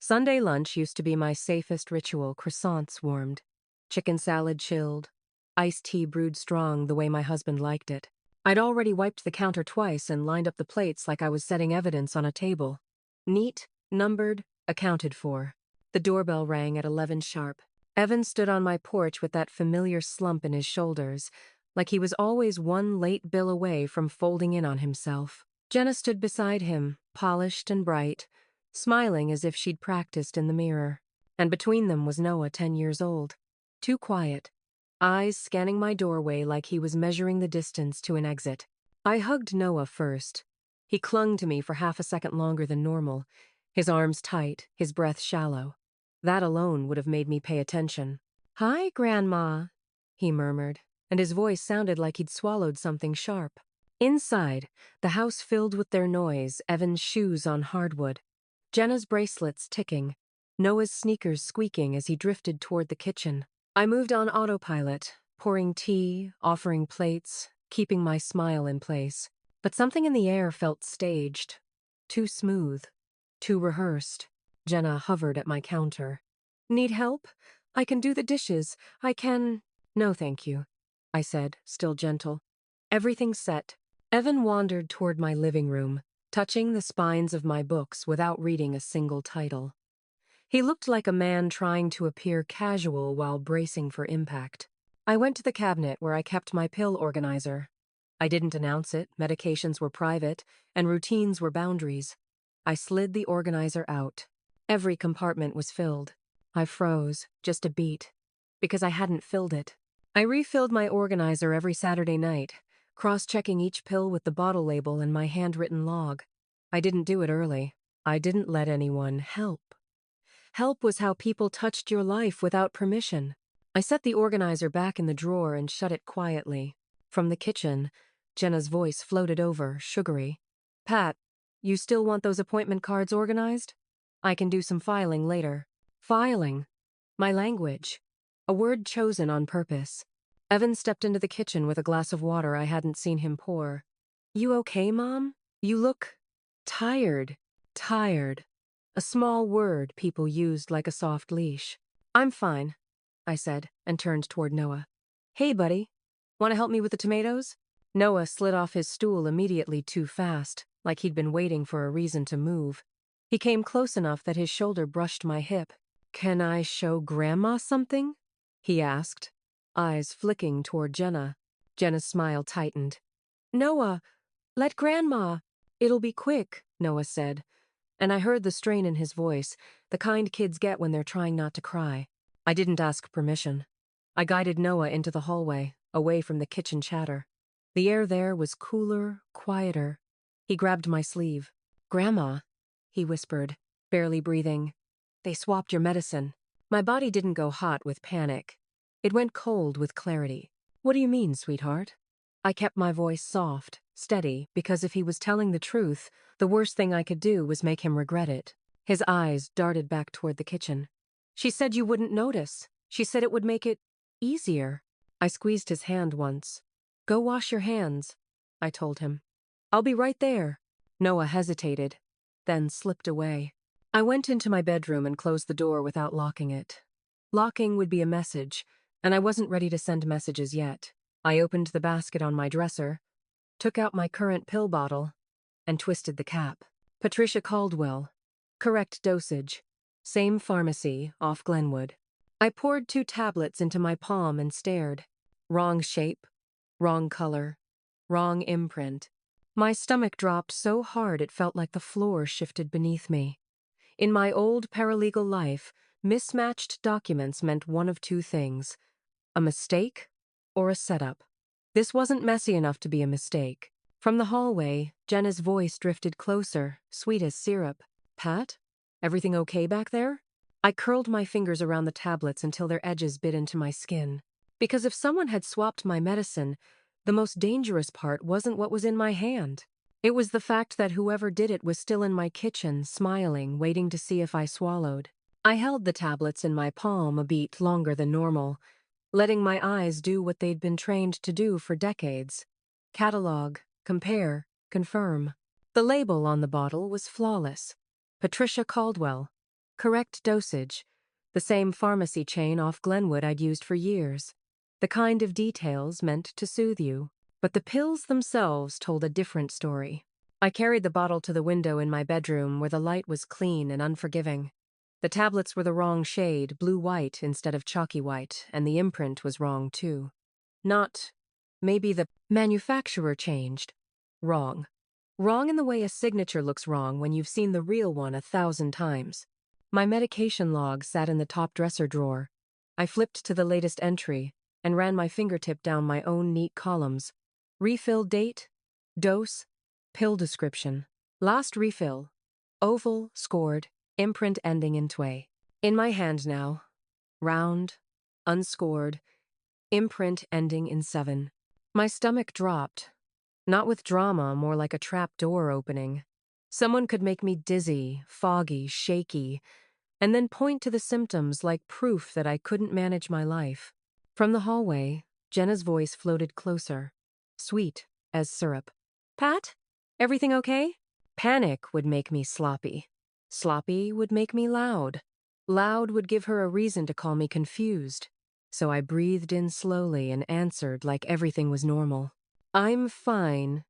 Sunday lunch used to be my safest ritual: croissants warmed, chicken salad chilled, iced tea brewed strong the way my husband liked it. I'd already wiped the counter twice and lined up the plates like I was setting evidence on a table. Neat, numbered, accounted for. The doorbell rang at 11 sharp. Evan stood on my porch with that familiar slump in his shoulders, like he was always one late bill away from folding in on himself. Jenna stood beside him, polished and bright, smiling as if she'd practiced in the mirror. And between them was Noah, 10 years old. Too quiet, eyes scanning my doorway like he was measuring the distance to an exit. I hugged Noah first. He clung to me for half a second longer than normal, his arms tight, his breath shallow. That alone would have made me pay attention. "Hi, Grandma," he murmured, and his voice sounded like he'd swallowed something sharp. Inside, the house filled with their noise, Evan's shoes on hardwood, Jenna's bracelets ticking, Noah's sneakers squeaking as he drifted toward the kitchen. I moved on autopilot, pouring tea, offering plates, keeping my smile in place. But something in the air felt staged, too smooth, too rehearsed. Jenna hovered at my counter. "Need help? I can do the dishes. I can—" "No, thank you," I said, still gentle. "Everything's set." Evan wandered toward my living room, touching the spines of my books without reading a single title. He looked like a man trying to appear casual while bracing for impact. I went to the cabinet where I kept my pill organizer. I didn't announce it, medications were private, and routines were boundaries. I slid the organizer out. Every compartment was filled. I froze, just a beat, because I hadn't filled it. I refilled my organizer every Saturday night, cross-checking each pill with the bottle label and my handwritten log. I didn't do it early. I didn't let anyone help. Help was how people touched your life without permission. I set the organizer back in the drawer and shut it quietly. From the kitchen, Jenna's voice floated over, sugary. "Pat, you still want those appointment cards organized? I can do some filing later." Filing. My language. A word chosen on purpose. Evan stepped into the kitchen with a glass of water I hadn't seen him pour. "You okay, Mom? You look tired." Tired. A small word people used like a soft leash. "I'm fine," I said, and turned toward Noah. "Hey, buddy. Want to help me with the tomatoes?" Noah slid off his stool immediately, too fast, like he'd been waiting for a reason to move. He came close enough that his shoulder brushed my hip. "Can I show Grandma something?" he asked, eyes flicking toward Jenna. Jenna's smile tightened. "Noah, let Grandma. It'll be quick," Noah said, and I heard the strain in his voice, the kind kids get when they're trying not to cry. I didn't ask permission. I guided Noah into the hallway, away from the kitchen chatter. The air there was cooler, quieter. He grabbed my sleeve. "Grandma," he whispered, barely breathing. "They swapped your medicine." My body didn't go hot with panic. It went cold with clarity. "What do you mean, sweetheart?" I kept my voice soft, steady, because if he was telling the truth, the worst thing I could do was make him regret it. His eyes darted back toward the kitchen. "She said you wouldn't notice. She said it would make it easier." I squeezed his hand once. "Go wash your hands," I told him. "I'll be right there." Noah hesitated, then slipped away. I went into my bedroom and closed the door without locking it. Locking would be a message, and I wasn't ready to send messages yet. I opened the basket on my dresser, took out my current pill bottle, and twisted the cap. Patricia Caldwell. Correct dosage. Same pharmacy, off Glenwood. I poured 2 tablets into my palm and stared. Wrong shape, wrong color, wrong imprint. My stomach dropped so hard it felt like the floor shifted beneath me. In my old paralegal life, mismatched documents meant one of 2 things: a mistake or a setup. This wasn't messy enough to be a mistake. From the hallway, Jenna's voice drifted closer, sweet as syrup. "Pat? Everything okay back there?" I curled my fingers around the tablets until their edges bit into my skin. Because if someone had swapped my medicine, the most dangerous part wasn't what was in my hand. It was the fact that whoever did it was still in my kitchen, smiling, waiting to see if I swallowed. I held the tablets in my palm a beat longer than normal, letting my eyes do what they'd been trained to do for decades. Catalog, compare, confirm. The label on the bottle was flawless. Patricia Caldwell. Correct dosage. The same pharmacy chain off Glenwood I'd used for years. The kind of details meant to soothe you. But the pills themselves told a different story. I carried the bottle to the window in my bedroom where the light was clean and unforgiving. The tablets were the wrong shade, blue-white instead of chalky white, and the imprint was wrong too. Not, maybe the manufacturer changed. Wrong. Wrong in the way a signature looks wrong when you've seen the real one 1,000 times. My medication log sat in the top dresser drawer. I flipped to the latest entry and ran my fingertip down my own neat columns. Refill date, dose, pill description. Last refill. Oval, scored, imprint ending in tway. In my hand now. Round, unscored, imprint ending in 7. My stomach dropped. Not with drama, more like a trap door opening. Someone could make me dizzy, foggy, shaky, and then point to the symptoms like proof that I couldn't manage my life. From the hallway, Jenna's voice floated closer, sweet as syrup. Pat? Everything okay? Panic would make me sloppy. Sloppy would make me loud. Loud would give her a reason to call me confused. So I breathed in slowly and answered like everything was normal. I'm fine.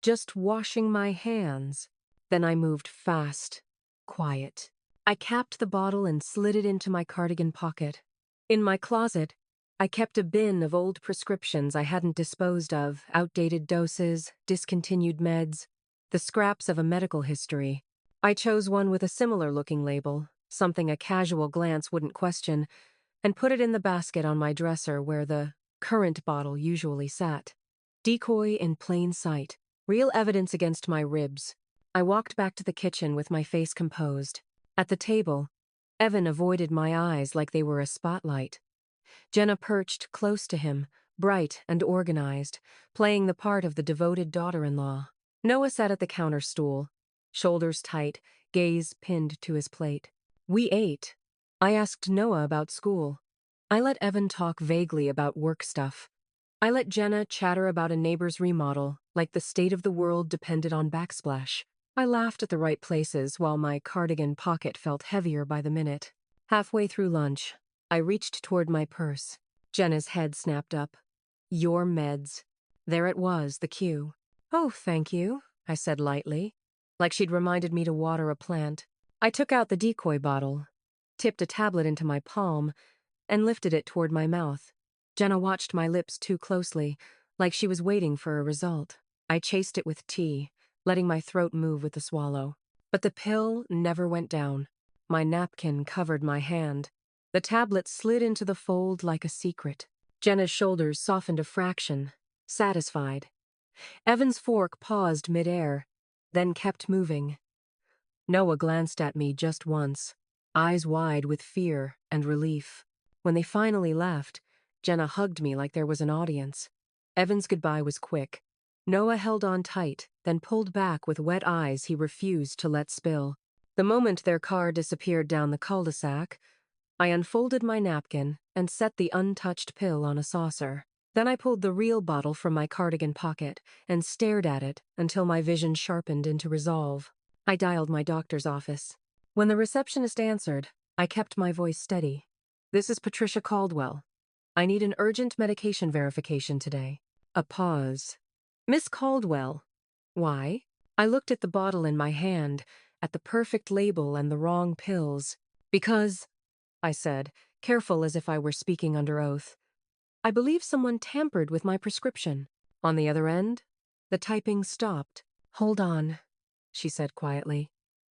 Just washing my hands. Then I moved fast, quiet. I capped the bottle and slid it into my cardigan pocket. In my closet, I kept a bin of old prescriptions I hadn't disposed of, outdated doses, discontinued meds, the scraps of a medical history. I chose one with a similar-looking label, something a casual glance wouldn't question, and put it in the basket on my dresser where the current bottle usually sat. Decoy in plain sight, real evidence against my ribs. I walked back to the kitchen with my face composed. At the table, Evan avoided my eyes like they were a spotlight. Jenna perched close to him, bright and organized, playing the part of the devoted daughter-in-law. Noah sat at the counter stool, shoulders tight, gaze pinned to his plate. We ate. I asked Noah about school. I let Evan talk vaguely about work stuff. I let Jenna chatter about a neighbor's remodel, like the state of the world depended on backsplash. I laughed at the right places while my cardigan pocket felt heavier by the minute. Halfway through lunch, I reached toward my purse. Jenna's head snapped up. Your meds. There it was, the cue. Oh, thank you, I said lightly, like she'd reminded me to water a plant. I took out the decoy bottle, tipped a tablet into my palm, and lifted it toward my mouth. Jenna watched my lips too closely, like she was waiting for a result. I chased it with tea, letting my throat move with the swallow. But the pill never went down. My napkin covered my hand. The tablet slid into the fold like a secret. Jenna's shoulders softened a fraction, satisfied. Evan's fork paused midair, then kept moving. Noah glanced at me just once, eyes wide with fear and relief. When they finally left, Jenna hugged me like there was an audience. Evan's goodbye was quick. Noah held on tight, then pulled back with wet eyes he refused to let spill. The moment their car disappeared down the cul-de-sac, I unfolded my napkin and set the untouched pill on a saucer. Then I pulled the real bottle from my cardigan pocket and stared at it until my vision sharpened into resolve. I dialed my doctor's office. When the receptionist answered, I kept my voice steady. This is Patricia Caldwell. I need an urgent medication verification today. A pause. Miss Caldwell. Why? I looked at the bottle in my hand, at the perfect label and the wrong pills. Because, I said, careful as if I were speaking under oath, I believe someone tampered with my prescription. On the other end, the typing stopped. Hold on, she said quietly.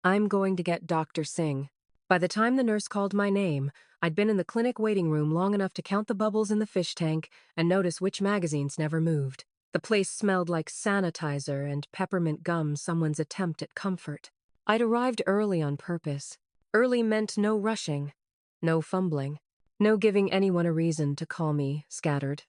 I'm going to get Dr. Singh. By the time the nurse called my name, I'd been in the clinic waiting room long enough to count the bubbles in the fish tank and notice which magazines never moved. The place smelled like sanitizer and peppermint gum, someone's attempt at comfort. I'd arrived early on purpose. Early meant no rushing, no fumbling, no giving anyone a reason to call me scattered.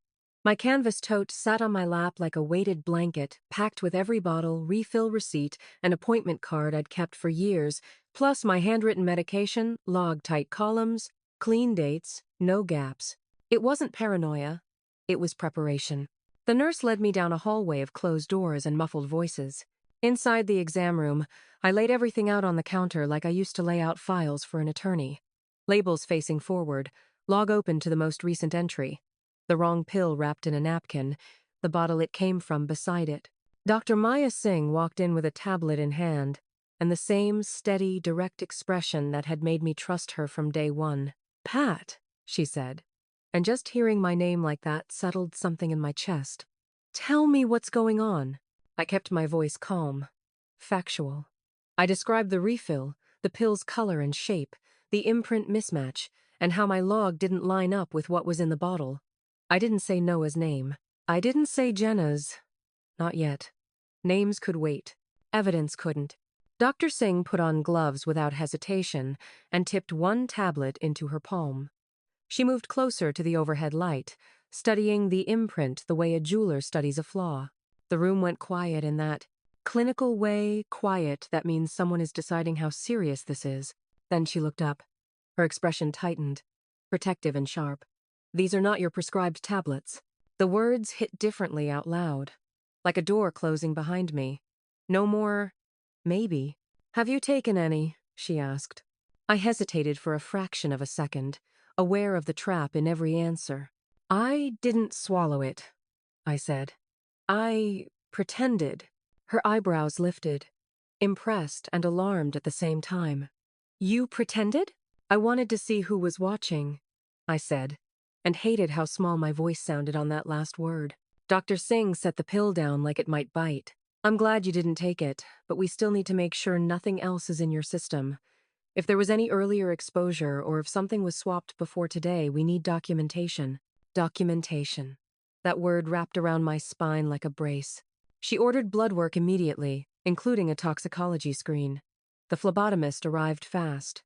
My canvas tote sat on my lap like a weighted blanket, packed with every bottle, refill receipt, and appointment card I'd kept for years, plus my handwritten medication, log-tight columns, clean dates, no gaps. It wasn't paranoia. It was preparation. The nurse led me down a hallway of closed doors and muffled voices. Inside the exam room, I laid everything out on the counter like I used to lay out files for an attorney. Labels facing forward, log open to the most recent entry. The wrong pill wrapped in a napkin, the bottle it came from beside it. Dr. Maya Singh walked in with a tablet in hand, and the same steady, direct expression that had made me trust her from day one. "Pat," she said, and just hearing my name like that settled something in my chest. "Tell me what's going on." I kept my voice calm, factual. I described the refill, the pill's color and shape, the imprint mismatch, and how my log didn't line up with what was in the bottle. I didn't say Noah's name. I didn't say Jenna's. Not yet. Names could wait. Evidence couldn't. Dr. Singh put on gloves without hesitation and tipped one tablet into her palm. She moved closer to the overhead light, studying the imprint the way a jeweler studies a flaw. The room went quiet in that clinical way, quiet that means someone is deciding how serious this is. Then she looked up. Her expression tightened, protective and sharp. "These are not your prescribed tablets." The words hit differently out loud, like a door closing behind me. No more, maybe. "Have you taken any?" she asked. I hesitated for a fraction of a second, aware of the trap in every answer. "I didn't swallow it," I said. "I pretended." Her eyebrows lifted, impressed and alarmed at the same time. "You pretended?" "I wanted to see who was watching," I said, and hated how small my voice sounded on that last word. Dr. Singh set the pill down like it might bite. "I'm glad you didn't take it, but we still need to make sure nothing else is in your system. If there was any earlier exposure or if something was swapped before today, we need documentation." Documentation. That word wrapped around my spine like a brace. She ordered blood work immediately, including a toxicology screen. The phlebotomist arrived fast.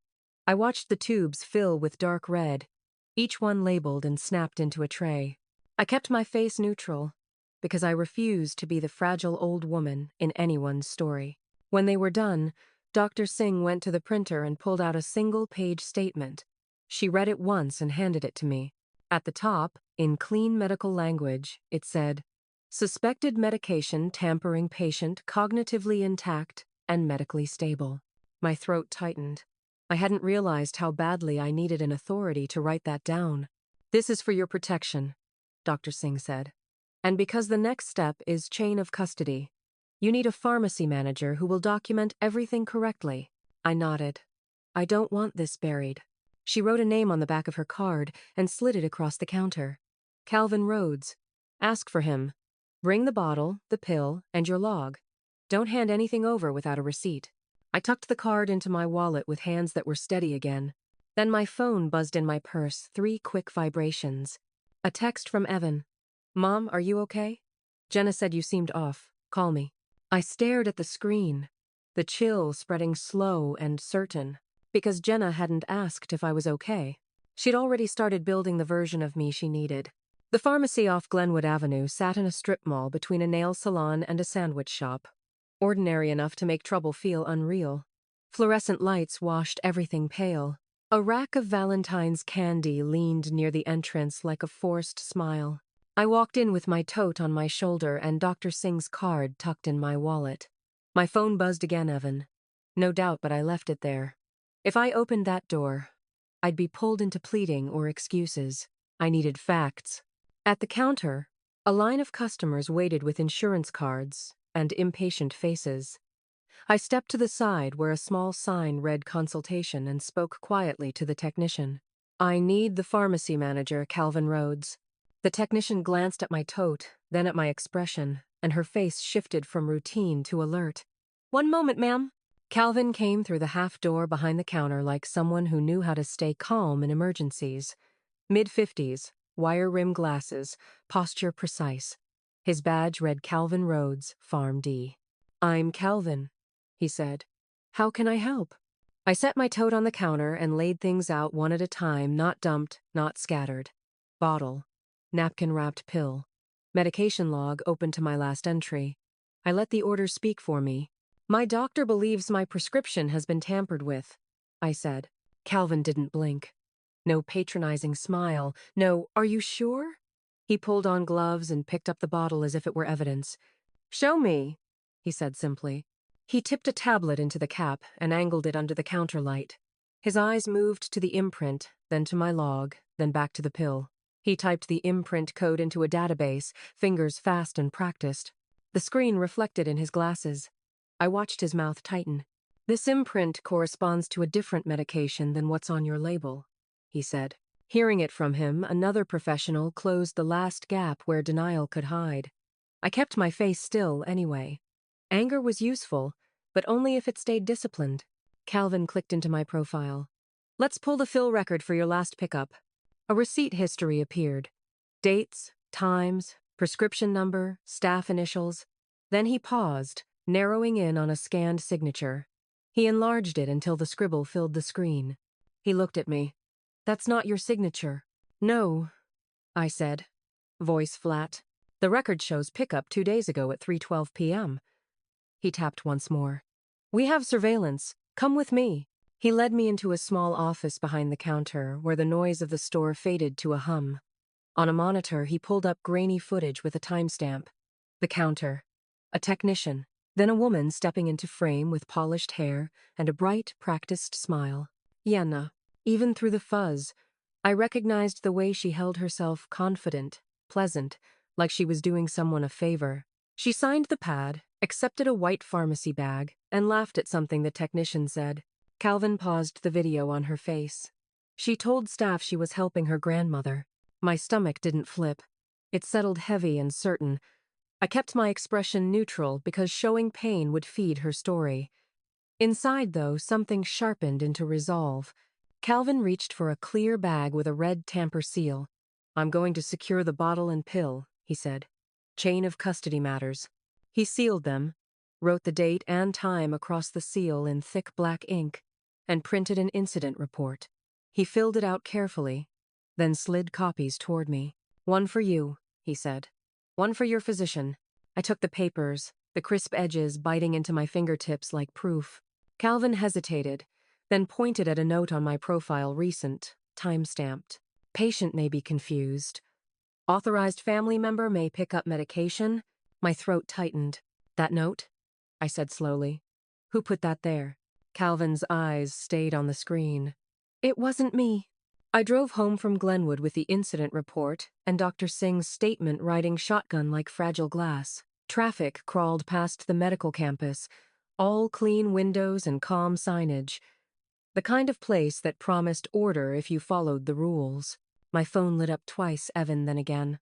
I watched the tubes fill with dark red, each one labeled and snapped into a tray. I kept my face neutral, because I refused to be the fragile old woman in anyone's story. When they were done, Dr. Singh went to the printer and pulled out a single-page statement. She read it once and handed it to me. At the top, in clean medical language, it said, "Suspected medication tampering patient cognitively intact and medically stable." My throat tightened. I hadn't realized how badly I needed an authority to write that down. "This is for your protection," Dr. Singh said. "And because the next step is chain of custody, you need a pharmacy manager who will document everything correctly." I nodded. "I don't want this buried." She wrote a name on the back of her card and slid it across the counter. "Calvin Rhodes. Ask for him. Bring the bottle, the pill, and your log. Don't hand anything over without a receipt." I tucked the card into my wallet with hands that were steady again. Then my phone buzzed in my purse, 3 quick vibrations. A text from Evan. "Mom, are you okay? Jenna said you seemed off. Call me." I stared at the screen, the chill spreading slow and certain, because Jenna hadn't asked if I was okay. She'd already started building the version of me she needed. The pharmacy off Glenwood Avenue sat in a strip mall between a nail salon and a sandwich shop. Ordinary enough to make trouble feel unreal. Fluorescent lights washed everything pale. A rack of Valentine's candy leaned near the entrance like a forced smile. I walked in with my tote on my shoulder and Dr. Singh's card tucked in my wallet. My phone buzzed again, Evan. No doubt, but I left it there. If I opened that door, I'd be pulled into pleading or excuses. I needed facts. At the counter, a line of customers waited with insurance cards and impatient faces. I stepped to the side where a small sign read consultation and spoke quietly to the technician. "I need the pharmacy manager, Calvin Rhodes." The technician glanced at my tote, then at my expression, and her face shifted from routine to alert. "One moment, ma'am." Calvin came through the half door behind the counter like someone who knew how to stay calm in emergencies. Mid-50s, wire-rim glasses, posture precise. His badge read Calvin Rhodes, Pharm D. "I'm Calvin," he said. "How can I help?" I set my tote on the counter and laid things out one at a time, not dumped, not scattered. Bottle. Napkin-wrapped pill. Medication log open to my last entry. I let the order speak for me. "My doctor believes my prescription has been tampered with," I said. Calvin didn't blink. No patronizing smile. No, "Are you sure?" He pulled on gloves and picked up the bottle as if it were evidence. "Show me," he said simply. He tipped a tablet into the cap and angled it under the counter light. His eyes moved to the imprint, then to my log, then back to the pill. He typed the imprint code into a database, fingers fast and practiced. The screen reflected in his glasses. I watched his mouth tighten. "This imprint corresponds to a different medication than what's on your label," he said. Hearing it from him, another professional closed the last gap where denial could hide. I kept my face still anyway. Anger was useful, but only if it stayed disciplined. Calvin clicked into my profile. "Let's pull the fill record for your last pickup." A receipt history appeared. Dates, times, prescription number, staff initials. Then he paused, narrowing in on a scanned signature. He enlarged it until the scribble filled the screen. He looked at me. "That's not your signature." "No," I said, voice flat. "The record shows pickup 2 days ago at 3:12 p.m. He tapped once more. "We have surveillance. Come with me." He led me into a small office behind the counter where the noise of the store faded to a hum. On a monitor, he pulled up grainy footage with a timestamp. The counter. A technician. Then a woman stepping into frame with polished hair and a bright, practiced smile. Yenna. Even through the fuzz, I recognized the way she held herself, confident, pleasant, like she was doing someone a favor. She signed the pad, accepted a white pharmacy bag, and laughed at something the technician said. Calvin paused the video on her face. She told staff she was helping her grandmother. My stomach didn't flip. It settled heavy and certain. I kept my expression neutral because showing pain would feed her story. Inside, though, something sharpened into resolve. Calvin reached for a clear bag with a red tamper seal. "I'm going to secure the bottle and pill," he said. "Chain of custody matters." He sealed them, wrote the date and time across the seal in thick black ink, and printed an incident report. He filled it out carefully, then slid copies toward me. "One for you," he said. "One for your physician." I took the papers, the crisp edges biting into my fingertips like proof. Calvin hesitated, then pointed at a note on my profile, recent, time-stamped. "Patient may be confused. Authorized family member may pick up medication." My throat tightened. "That note?" I said slowly. "Who put that there?" Calvin's eyes stayed on the screen. "It wasn't me." I drove home from Glenwood with the incident report and Dr. Singh's statement riding shotgun like fragile glass. Traffic crawled past the medical campus, all clean windows and calm signage. The kind of place that promised order if you followed the rules. My phone lit up twice, then again.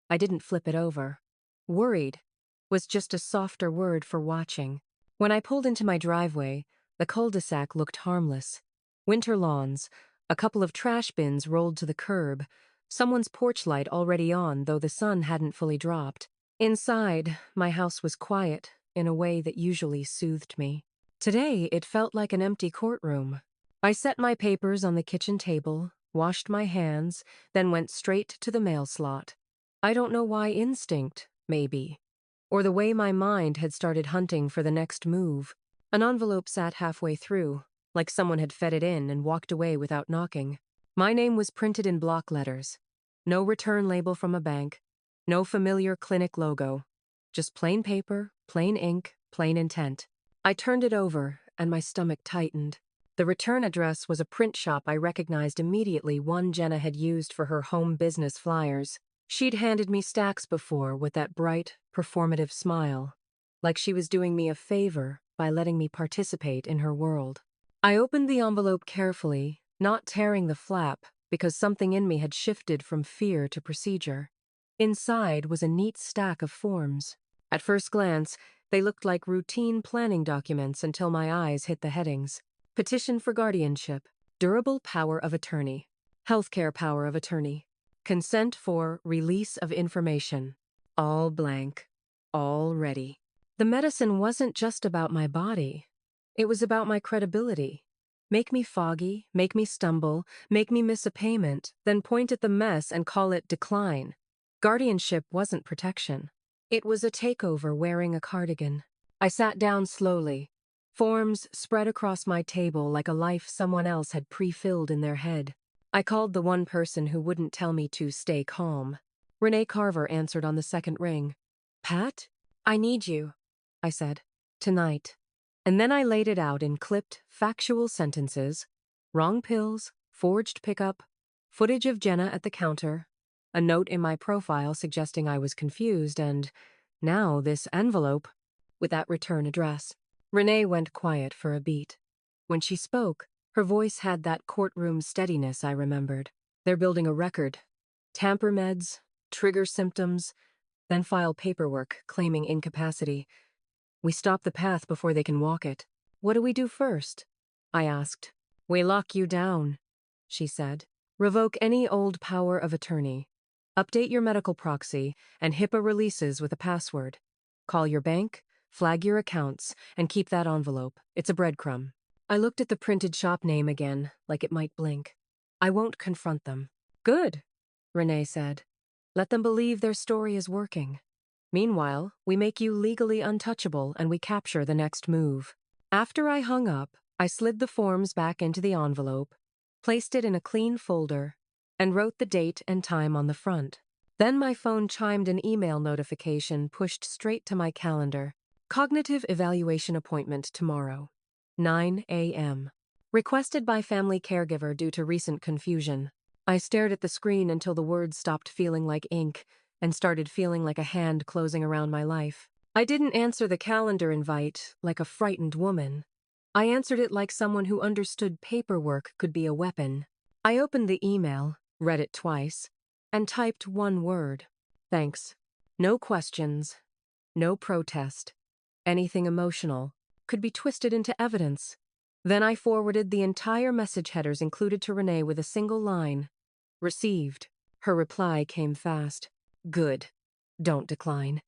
I didn't flip it over. Worried was just a softer word for watching. When I pulled into my driveway, the cul-de-sac looked harmless. Winter lawns, a couple of trash bins rolled to the curb, someone's porch light already on, though the sun hadn't fully dropped. Inside, my house was quiet in a way that usually soothed me. Today, it felt like an empty courtroom. I set my papers on the kitchen table, washed my hands, then went straight to the mail slot. I don't know why, instinct, maybe. Or the way my mind had started hunting for the next move. An envelope sat halfway through, like someone had fed it in and walked away without knocking. My name was printed in block letters. No return label from a bank. No familiar clinic logo. Just plain paper, plain ink, plain intent. I turned it over, and my stomach tightened. The return address was a print shop I recognized immediately, one Jenna had used for her home business flyers. She'd handed me stacks before with that bright, performative smile, like she was doing me a favor by letting me participate in her world. I opened the envelope carefully, not tearing the flap, because something in me had shifted from fear to procedure. Inside was a neat stack of forms. At first glance, they looked like routine planning documents until my eyes hit the headings. Petition for guardianship, durable power of attorney, healthcare power of attorney, consent for release of information. All blank, all ready. The medicine wasn't just about my body. It was about my credibility. Make me foggy, make me stumble, make me miss a payment, then point at the mess and call it decline. Guardianship wasn't protection. It was a takeover wearing a cardigan. I sat down slowly. Forms spread across my table like a life someone else had pre-filled in their head. I called the one person who wouldn't tell me to stay calm. Renee Carver answered on the second ring. "Pat? I need you," I said. "Tonight." And then I laid it out in clipped, factual sentences: wrong pills, forged pickup, footage of Jenna at the counter, a note in my profile suggesting I was confused, and now this envelope with that return address. Renee went quiet for a beat. When she spoke, her voice had that courtroom steadiness I remembered. They're building a record. Tamper meds, trigger symptoms, then file paperwork claiming incapacity. We stop the path before they can walk it. What do we do first? I asked. We lock you down, she said. Revoke any old power of attorney. Update your medical proxy and HIPAA releases with a password. Call your bank, flag your accounts, and keep that envelope. It's a breadcrumb. I looked at the printed shop name again, like it might blink. I won't confront them. Good, Renee said. Let them believe their story is working. Meanwhile, we make you legally untouchable and we capture the next move. After I hung up, I slid the forms back into the envelope, placed it in a clean folder, and wrote the date and time on the front. Then my phone chimed an email notification pushed straight to my calendar. Cognitive evaluation appointment tomorrow, 9 a.m. Requested by family caregiver due to recent confusion. I stared at the screen until the words stopped feeling like ink and started feeling like a hand closing around my life. I didn't answer the calendar invite like a frightened woman. I answered it like someone who understood paperwork could be a weapon. I opened the email, read it twice, and typed one word. Thanks. No questions. No protest. Anything emotional could be twisted into evidence. Then I forwarded the entire message headers included to Renee with a single line. Received. Her reply came fast. Good. Don't decline.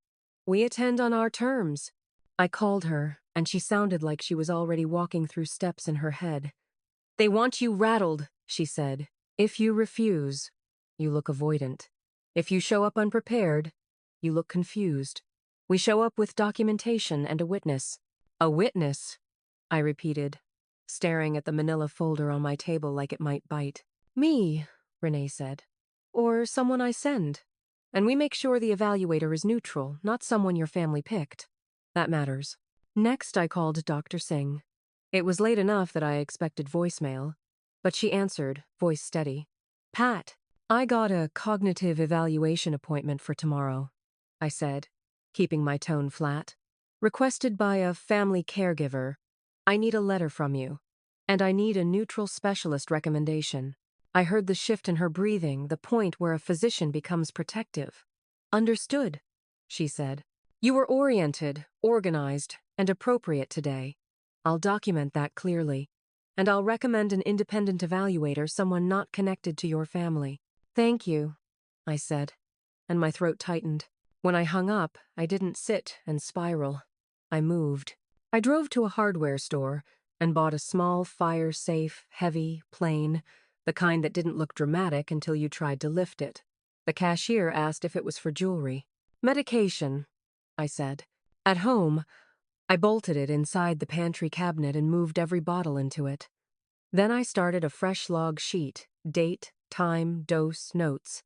We attend on our terms. I called her, and she sounded like she was already walking through steps in her head. They want you rattled, she said. If you refuse, you look avoidant. If you show up unprepared, you look confused. We show up with documentation and a witness. A witness, I repeated, staring at the manila folder on my table like it might bite. Me, Renee said. Or someone I send. And we make sure the evaluator is neutral, not someone your family picked. That matters. Next, I called Dr. Singh. It was late enough that I expected voicemail, but she answered, voice steady. Pat, I got a cognitive evaluation appointment for tomorrow, I said, keeping my tone flat. Requested by a family caregiver. I need a letter from you, and I need a neutral specialist recommendation. I heard the shift in her breathing, the point where a physician becomes protective. Understood, she said. You were oriented, organized, and appropriate today. I'll document that clearly, and I'll recommend an independent evaluator, someone not connected to your family. Thank you, I said, and my throat tightened. When I hung up, I didn't sit and spiral. I moved. I drove to a hardware store and bought a small, fire-safe, heavy, plain, the kind that didn't look dramatic until you tried to lift it. The cashier asked if it was for jewelry. Medication, I said. At home, I bolted it inside the pantry cabinet and moved every bottle into it. Then I started a fresh log sheet, date, time, dose, notes.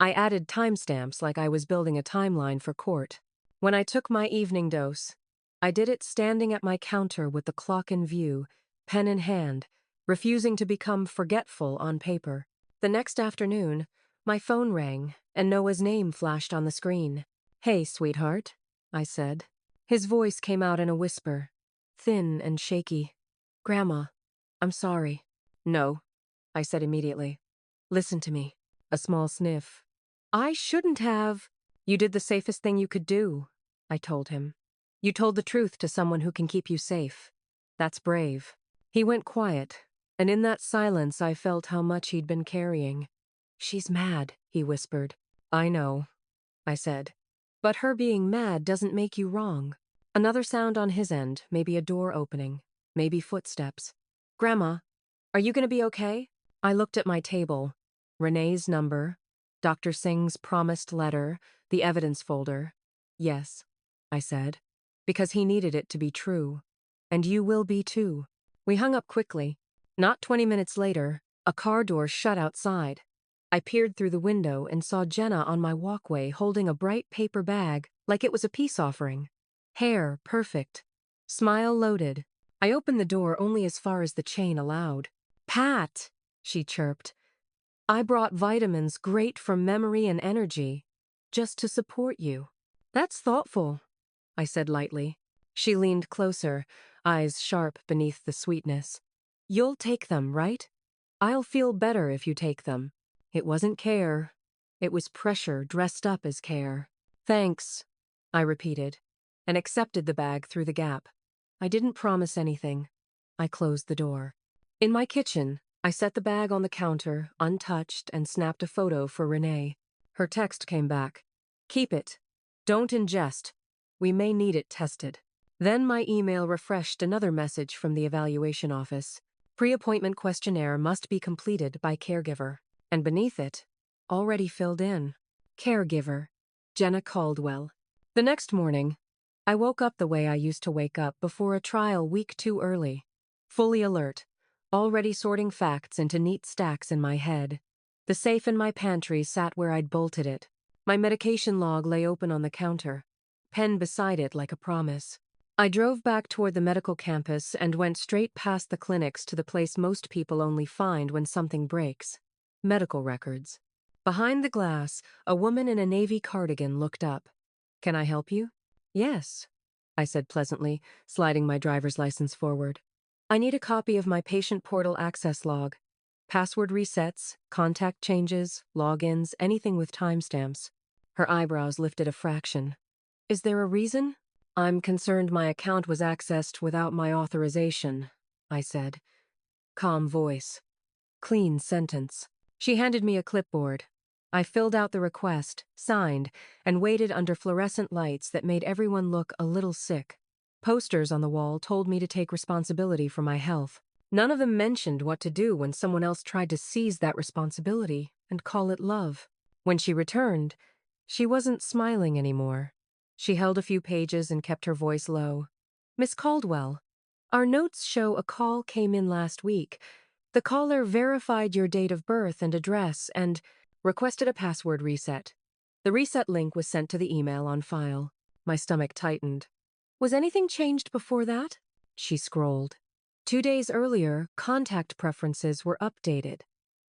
I added timestamps like I was building a timeline for court. When I took my evening dose, I did it standing at my counter with the clock in view, pen in hand, refusing to become forgetful on paper. The next afternoon, my phone rang, and Noah's name flashed on the screen. Hey, sweetheart, I said. His voice came out in a whisper, thin and shaky. Grandma, I'm sorry. No, I said immediately. Listen to me. A small sniff. I shouldn't have. You did the safest thing you could do, I told him. You told the truth to someone who can keep you safe. That's brave. He went quiet, and in that silence I felt how much he'd been carrying. She's mad, he whispered. I know, I said. But her being mad doesn't make you wrong. Another sound on his end, maybe a door opening, maybe footsteps. Grandma, are you going to be okay? I looked at my table. Renee's number, Dr. Singh's promised letter, the evidence folder. Yes, I said, because he needed it to be true. And you will be too. We hung up quickly. Not 20 minutes later, a car door shut outside. I peered through the window and saw Jenna on my walkway holding a bright paper bag like it was a peace offering. Hair perfect. Smile loaded. I opened the door only as far as the chain allowed. Pat, she chirped. I brought vitamins great for memory and energy, just to support you. That's thoughtful, I said lightly. She leaned closer, eyes sharp beneath the sweetness. You'll take them, right? I'll feel better if you take them. It wasn't care. It was pressure dressed up as care. Thanks, I repeated, and accepted the bag through the gap. I didn't promise anything. I closed the door. In my kitchen, I set the bag on the counter, untouched, and snapped a photo for Renee. Her text came back. Keep it. Don't ingest. We may need it tested. Then my email refreshed another message from the evaluation office. Pre-appointment questionnaire must be completed by caregiver. And beneath it, already filled in. Caregiver. Jenna Caldwell. The next morning, I woke up the way I used to wake up before a trial week too early. Fully alert, already sorting facts into neat stacks in my head. The safe in my pantry sat where I'd bolted it. My medication log lay open on the counter, pen beside it like a promise. I drove back toward the medical campus and went straight past the clinics to the place most people only find when something breaks. Medical records. Behind the glass, a woman in a navy cardigan looked up. Can I help you? Yes, I said pleasantly, sliding my driver's license forward. I need a copy of my patient portal access log. Password resets, contact changes, logins, anything with timestamps. Her eyebrows lifted a fraction. Is there a reason? I'm concerned my account was accessed without my authorization, I said. Calm voice. Clean sentence. She handed me a clipboard. I filled out the request, signed, and waited under fluorescent lights that made everyone look a little sick. Posters on the wall told me to take responsibility for my health. None of them mentioned what to do when someone else tried to seize that responsibility and call it love. When she returned, she wasn't smiling anymore. She held a few pages and kept her voice low. Miss Caldwell, our notes show a call came in last week. The caller verified your date of birth and address and requested a password reset. The reset link was sent to the email on file. My stomach tightened. Was anything changed before that? She scrolled. 2 days earlier, contact preferences were updated.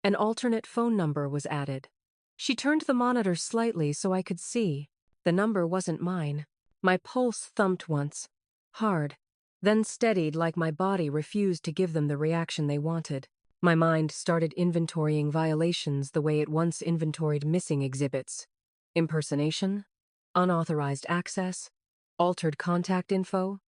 An alternate phone number was added. She turned the monitor slightly so I could see. The number wasn't mine. My pulse thumped once. Hard. Then steadied like my body refused to give them the reaction they wanted. My mind started inventorying violations the way it once inventoried missing exhibits. Impersonation, unauthorized access, altered contact info,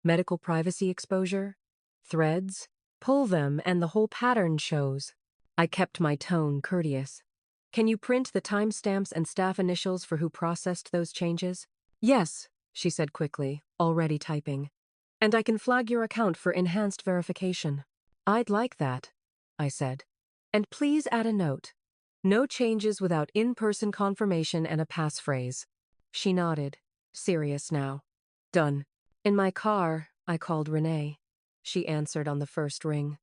medical privacy exposure, threads. Pull them and the whole pattern shows. I kept my tone courteous. Can you print the timestamps and staff initials for who processed those changes? Yes, she said quickly, already typing. And I can flag your account for enhanced verification. I'd like that, I said. And please add a note. No changes without in-person confirmation and a passphrase. She nodded, serious now. Done. In my car, I called Renee. She answered on the first ring.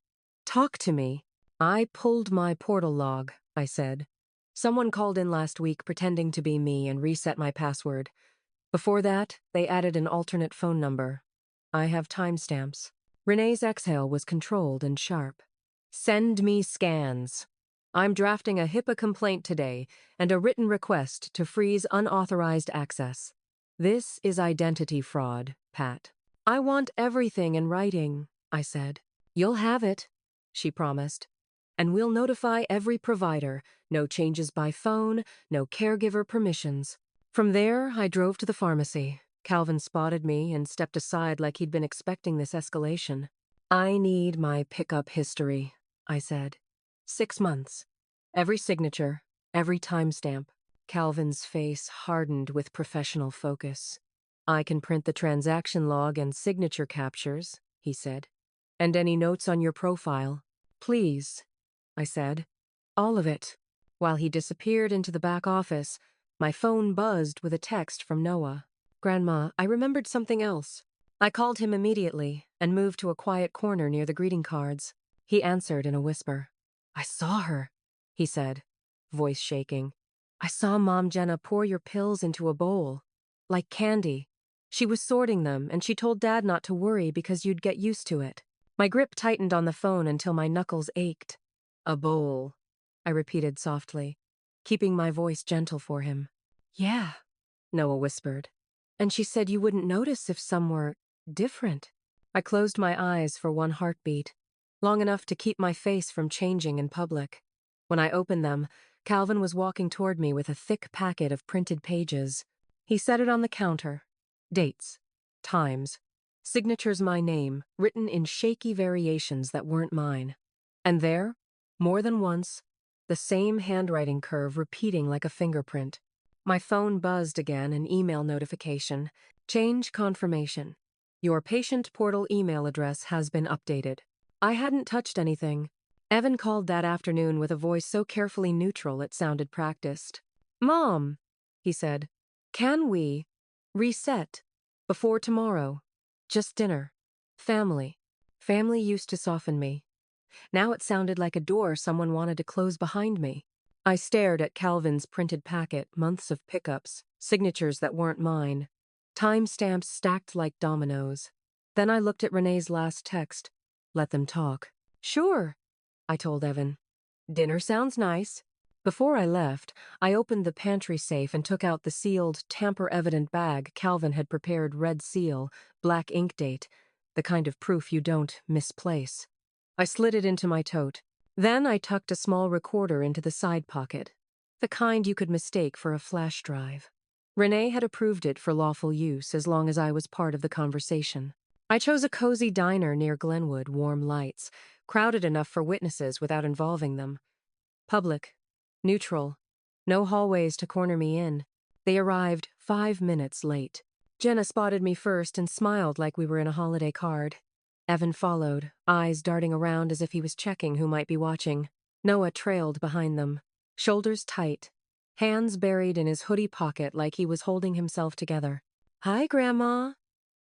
Talk to me. I pulled my portal log, I said. Someone called in last week pretending to be me and reset my password. Before that, they added an alternate phone number. I have timestamps. Renee's exhale was controlled and sharp. Send me scans. I'm drafting a HIPAA complaint today and a written request to freeze unauthorized access. This is identity fraud, Pat. I want everything in writing, I said. You'll have it, she promised. And we'll notify every provider. No changes by phone, no caregiver permissions. From there, I drove to the pharmacy. Calvin spotted me and stepped aside like he'd been expecting this escalation. I need my pickup history, I said. 6 months. Every signature, every timestamp. Calvin's face hardened with professional focus. I can print the transaction log and signature captures, he said. And any notes on your profile. Please, I said. All of it. While he disappeared into the back office, my phone buzzed with a text from Noah. Grandma, I remembered something else. I called him immediately and moved to a quiet corner near the greeting cards. He answered in a whisper. I saw her, he said, voice shaking. I saw Mom Jenna pour your pills into a bowl. Like candy. She was sorting them, and she told Dad not to worry because you'd get used to it. My grip tightened on the phone until my knuckles ached. A bowl, I repeated softly, keeping my voice gentle for him. Yeah, Noah whispered. And she said you wouldn't notice if some were different. I closed my eyes for one heartbeat, long enough to keep my face from changing in public. When I opened them, Calvin was walking toward me with a thick packet of printed pages. He set it on the counter. Dates, times, signatures my name, written in shaky variations that weren't mine. And there, more than once, the same handwriting curve repeating like a fingerprint. My phone buzzed again, an email notification. Change confirmation. Your patient portal email address has been updated. I hadn't touched anything. Evan called that afternoon with a voice so carefully neutral it sounded practiced. Mom, he said, can we reset before tomorrow? Just dinner. Family. Family used to soften me. Now it sounded like a door someone wanted to close behind me. I stared at Calvin's printed packet, months of pickups, signatures that weren't mine, timestamps stacked like dominoes. Then I looked at Renee's last text. Let them talk. Sure, I told Evan. Dinner sounds nice. Before I left, I opened the pantry safe and took out the sealed, tamper-evident bag Calvin had prepared, red seal, black ink date, the kind of proof you don't misplace. I slid it into my tote. Then I tucked a small recorder into the side pocket, the kind you could mistake for a flash drive. Renee had approved it for lawful use as long as I was part of the conversation. I chose a cozy diner near Glenwood, warm lights, crowded enough for witnesses without involving them. Public, neutral, no hallways to corner me in. They arrived 5 minutes late. Jenna spotted me first and smiled like we were in a holiday card. Evan followed, eyes darting around as if he was checking who might be watching. Noah trailed behind them, shoulders tight, hands buried in his hoodie pocket like he was holding himself together. Hi, Grandma,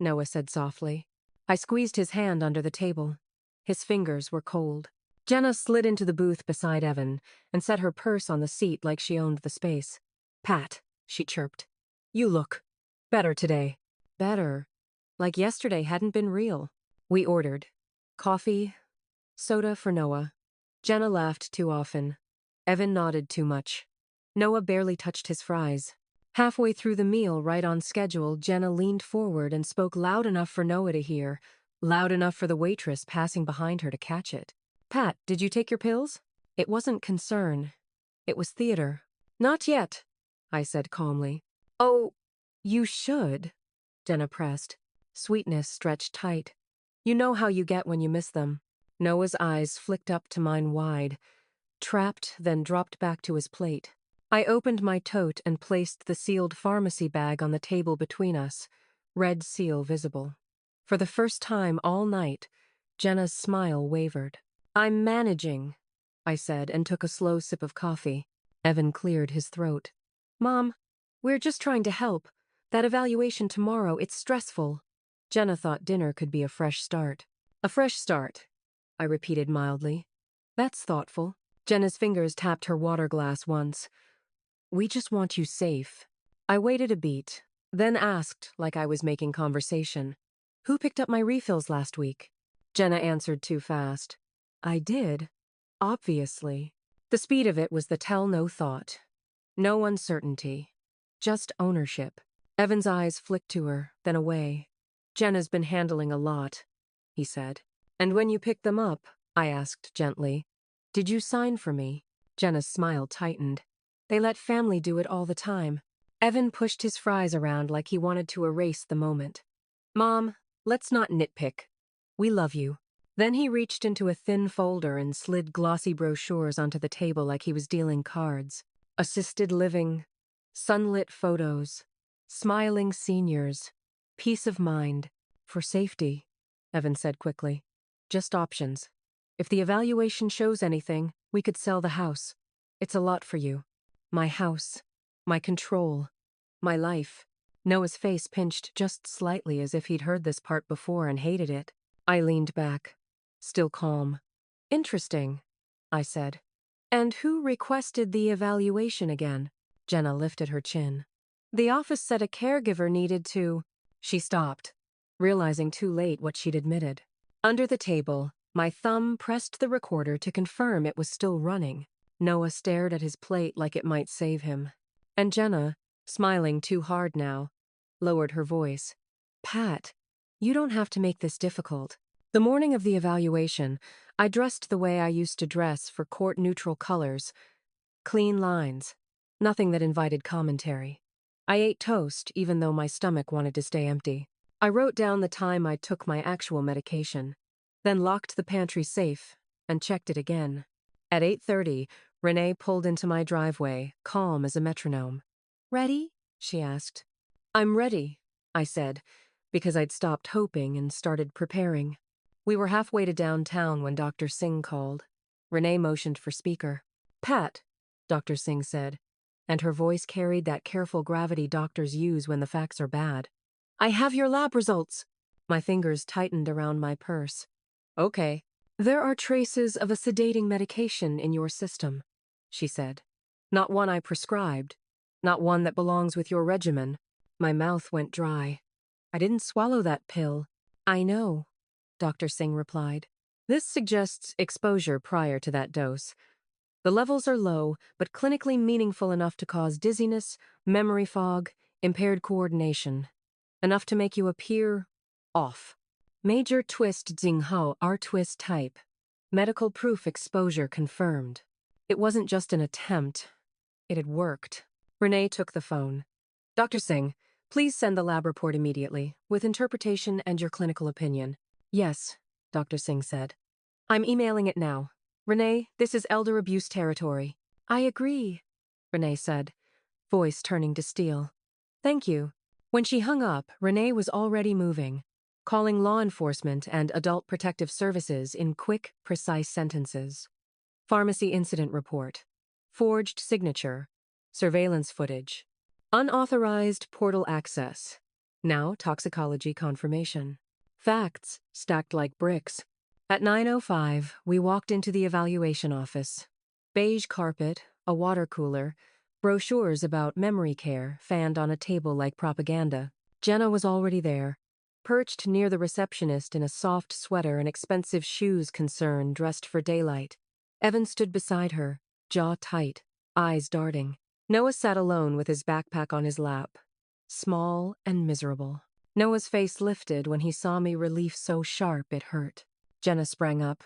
Noah said softly. I squeezed his hand under the table. His fingers were cold. Jenna slid into the booth beside Evan and set her purse on the seat like she owned the space. Pat, she chirped. You look better today. Better. Like yesterday hadn't been real. We ordered. Coffee, soda for Noah. Jenna laughed too often. Evan nodded too much. Noah barely touched his fries. Halfway through the meal, right on schedule, Jenna leaned forward and spoke loud enough for Noah to hear, loud enough for the waitress passing behind her to catch it. Pat, did you take your pills? It wasn't concern. It was theater. Not yet, I said calmly. Oh, you should, Jenna pressed. Sweetness stretched tight. You know how you get when you miss them. Noah's eyes flicked up to mine wide, trapped, then dropped back to his plate. I opened my tote and placed the sealed pharmacy bag on the table between us, red seal visible. For the first time all night, Jenna's smile wavered. I'm managing, I said, and took a slow sip of coffee. Evan cleared his throat. Mom, we're just trying to help. That evaluation tomorrow, it's stressful. Jenna thought dinner could be a fresh start. A fresh start, I repeated mildly. That's thoughtful. Jenna's fingers tapped her water glass once. We just want you safe. I waited a beat, then asked like I was making conversation. Who picked up my refills last week? Jenna answered too fast. I did. Obviously. The speed of it was the tell no thought. No uncertainty. Just ownership. Evan's eyes flicked to her, then away. Jenna's been handling a lot, he said. And when you picked them up, I asked gently, did you sign for me? Jenna's smile tightened. They let family do it all the time. Evan pushed his fries around like he wanted to erase the moment. Mom, let's not nitpick. We love you. Then he reached into a thin folder and slid glossy brochures onto the table like he was dealing cards. Assisted living, sunlit photos, smiling seniors, peace of mind, for safety, Evan said quickly. Just options. If the evaluation shows anything, we could sell the house. It's a lot for you. My house, my control, my life. Noah's face pinched just slightly as if he'd heard this part before and hated it. I leaned back, still calm. Interesting, I said. And who requested the evaluation again? Jenna lifted her chin. The office said a caregiver needed to. She stopped, realizing too late what she'd admitted. Under the table, my thumb pressed the recorder to confirm it was still running. Noah stared at his plate like it might save him. And Jenna, smiling too hard now, lowered her voice. Pat, you don't have to make this difficult. The morning of the evaluation, I dressed the way I used to dress for court-neutral colors. Clean lines. Nothing that invited commentary. I ate toast, even though my stomach wanted to stay empty. I wrote down the time I took my actual medication, then locked the pantry safe and checked it again. At 8:30, Renee pulled into my driveway, calm as a metronome. Ready? She asked. I'm ready, I said, because I'd stopped hoping and started preparing. We were halfway to downtown when Dr. Singh called. Renee motioned for speaker. Pat, Dr. Singh said, and her voice carried that careful gravity doctors use when the facts are bad. I have your lab results. My fingers tightened around my purse. Okay. There are traces of a sedating medication in your system, she said. Not one I prescribed. Not one that belongs with your regimen. My mouth went dry. I didn't swallow that pill. I know, Dr. Singh replied. This suggests exposure prior to that dose. The levels are low, but clinically meaningful enough to cause dizziness, memory fog, impaired coordination. Enough to make you appear off. Major twist Xinghao R-twist type. Medical proof exposure confirmed. It wasn't just an attempt. It had worked. Renee took the phone. Dr. Singh, please send the lab report immediately, with interpretation and your clinical opinion. Yes, Dr. Singh said. I'm emailing it now. Renee, this is elder abuse territory. I agree, Renee said, voice turning to steel. Thank you. When she hung up, Renee was already moving, calling law enforcement and adult protective services in quick, precise sentences. Pharmacy incident report. Forged signature. Surveillance footage. Unauthorized portal access. Now toxicology confirmation. Facts stacked like bricks. At 9:05, we walked into the evaluation office. Beige carpet, a water cooler, brochures about memory care fanned on a table like propaganda. Jenna was already there, perched near the receptionist in a soft sweater and expensive shoes concern dressed for daylight. Evan stood beside her, jaw tight, eyes darting. Noah sat alone with his backpack on his lap, small and miserable. Noah's face lifted when he saw me, relief so sharp it hurt. Jenna sprang up.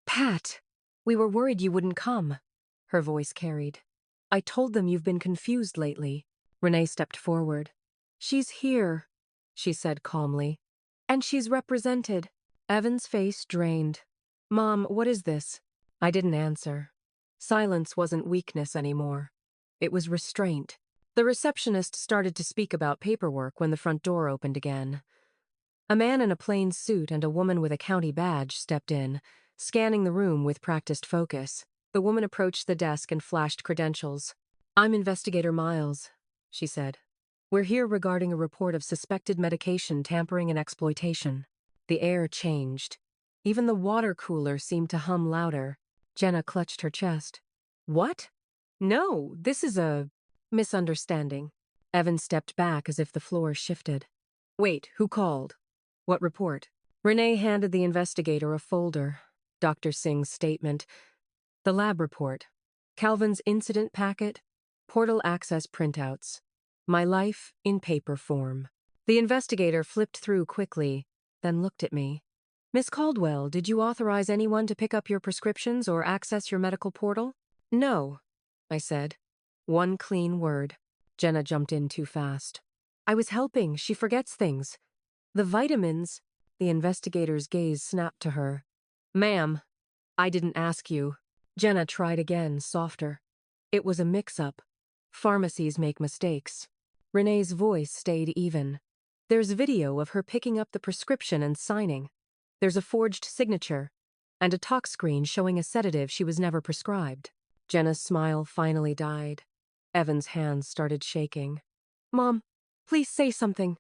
Pat, we were worried you wouldn't come. Her voice carried. I told them you've been confused lately. Renee stepped forward. She's here, she said calmly. And she's represented. Evan's face drained. Mom, what is this? I didn't answer. Silence wasn't weakness anymore. It was restraint. The receptionist started to speak about paperwork when the front door opened again. A man in a plain suit and a woman with a county badge stepped in, scanning the room with practiced focus. The woman approached the desk and flashed credentials. I'm Investigator Miles, she said. We're here regarding a report of suspected medication tampering and exploitation. The air changed. Even the water cooler seemed to hum louder. Jenna clutched her chest. What? No, this is a misunderstanding. Evan stepped back as if the floor shifted. Wait, who called? What report? Renee handed the investigator a folder. Dr. Singh's statement. The lab report. Calvin's incident packet. Portal access printouts. My life in paper form. The investigator flipped through quickly, then looked at me. Miss Caldwell, did you authorize anyone to pick up your prescriptions or access your medical portal? No, I said. One clean word. Jenna jumped in too fast. I was helping. She forgets things. The vitamins. The investigator's gaze snapped to her. Ma'am, I didn't ask you. Jenna tried again, softer. It was a mix-up. Pharmacies make mistakes. Renee's voice stayed even. There's video of her picking up the prescription and signing. There's a forged signature, and a talk screen showing a sedative she was never prescribed. Jenna's smile finally died. Evan's hands started shaking. Mom, please say something.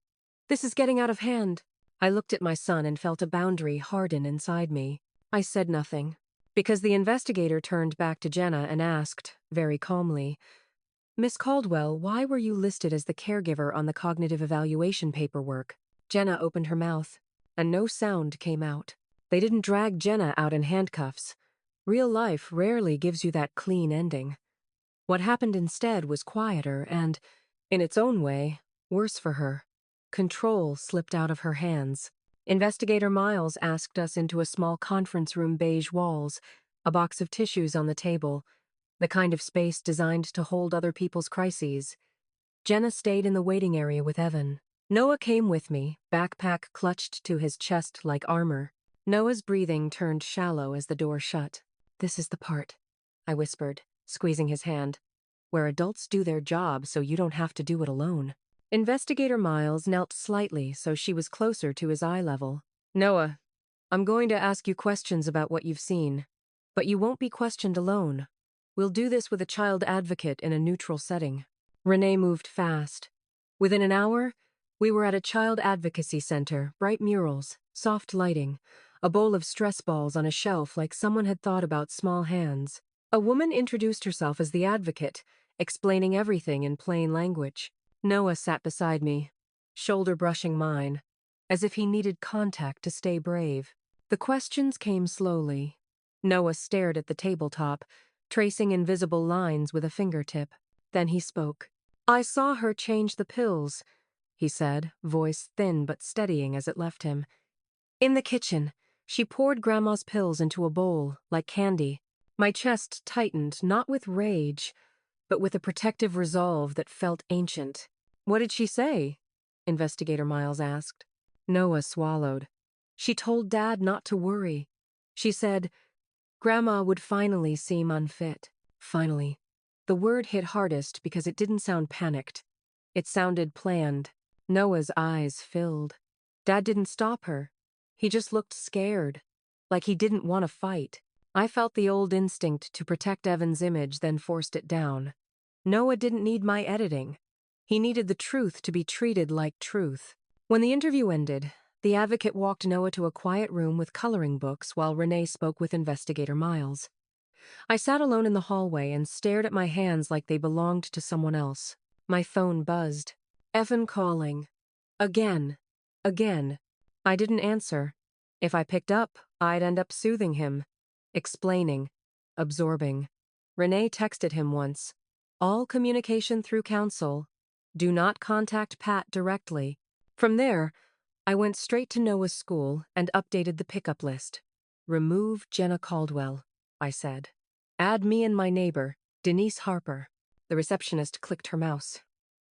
This is getting out of hand. I looked at my son and felt a boundary harden inside me. I said nothing, because the investigator turned back to Jenna and asked, very calmly, Miss Caldwell, why were you listed as the caregiver on the cognitive evaluation paperwork? Jenna opened her mouth, and no sound came out. They didn't drag Jenna out in handcuffs. Real life rarely gives you that clean ending. What happened instead was quieter and, in its own way, worse for her. Control slipped out of her hands. Investigator Miles asked us into a small conference room, beige walls, a box of tissues on the table, the kind of space designed to hold other people's crises. Jenna stayed in the waiting area with Evan. Noah came with me, backpack clutched to his chest like armor. Noah's breathing turned shallow as the door shut. "This is the part," I whispered, squeezing his hand, "where adults do their job so you don't have to do it alone." Investigator Miles knelt slightly so she was closer to his eye level. "Noah, I'm going to ask you questions about what you've seen, but you won't be questioned alone. We'll do this with a child advocate in a neutral setting." Renee moved fast. Within an hour, we were at a child advocacy center, bright murals, soft lighting, a bowl of stress balls on a shelf like someone had thought about small hands. A woman introduced herself as the advocate, explaining everything in plain language. Noah sat beside me, shoulder brushing mine, as if he needed contact to stay brave. The questions came slowly. Noah stared at the tabletop, tracing invisible lines with a fingertip. Then he spoke. "I saw her change the pills," he said, voice thin but steadying as it left him. "In the kitchen, she poured Grandma's pills into a bowl, like candy." My chest tightened, not with rage, but with a protective resolve that felt ancient. "What did she say?" Investigator Miles asked. Noah swallowed. "She told Dad not to worry. She said Grandma would finally seem unfit." Finally. The word hit hardest because it didn't sound panicked. It sounded planned. Noah's eyes filled. Dad didn't stop her. He just looked scared, like he didn't want to fight. I felt the old instinct to protect Evan's image, then forced it down. Noah didn't need my editing. He needed the truth to be treated like truth. When the interview ended, the advocate walked Noah to a quiet room with coloring books while Renee spoke with Investigator Miles. I sat alone in the hallway and stared at my hands like they belonged to someone else. My phone buzzed. Evan calling. Again. Again. I didn't answer. If I picked up, I'd end up soothing him, explaining, absorbing. Renee texted him once. "All communication through counsel. Do not contact Pat directly." From there, I went straight to Noah's school and updated the pickup list. "Remove Jenna Caldwell," I said. "Add me and my neighbor, Denise Harper." The receptionist clicked her mouse.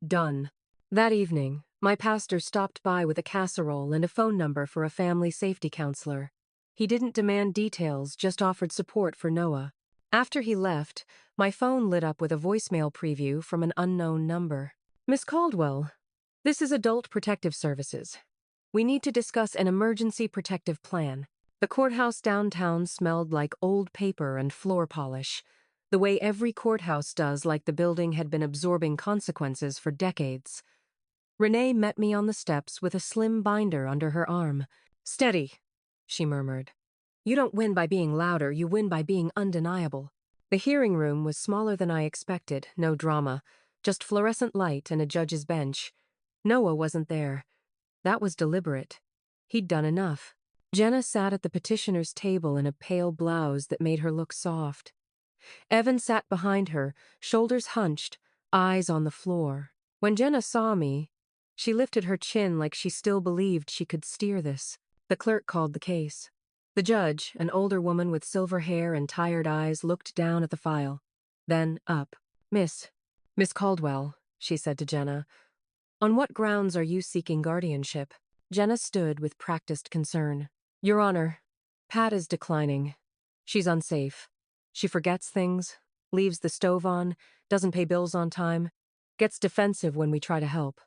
Done. That evening, my pastor stopped by with a casserole and a phone number for a family safety counselor. He didn't demand details, just offered support for Noah. After he left, my phone lit up with a voicemail preview from an unknown number. "Miss Caldwell, this is Adult Protective Services. We need to discuss an emergency protective plan." The courthouse downtown smelled like old paper and floor polish, the way every courthouse does, like the building had been absorbing consequences for decades. Renee met me on the steps with a slim binder under her arm. "Steady," she murmured. "You don't win by being louder, you win by being undeniable." The hearing room was smaller than I expected, no drama, just fluorescent light and a judge's bench. Noah wasn't there. That was deliberate. He'd done enough. Jenna sat at the petitioner's table in a pale blouse that made her look soft. Evan sat behind her, shoulders hunched, eyes on the floor. When Jenna saw me, she lifted her chin like she still believed she could steer this. The clerk called the case. The judge, an older woman with silver hair and tired eyes, looked down at the file. Then up. Miss Caldwell," she said to Jenna, "on what grounds are you seeking guardianship?" Jenna stood with practiced concern. "Your Honor, Pat is declining. She's unsafe. She forgets things, leaves the stove on, doesn't pay bills on time, gets defensive when we try to help.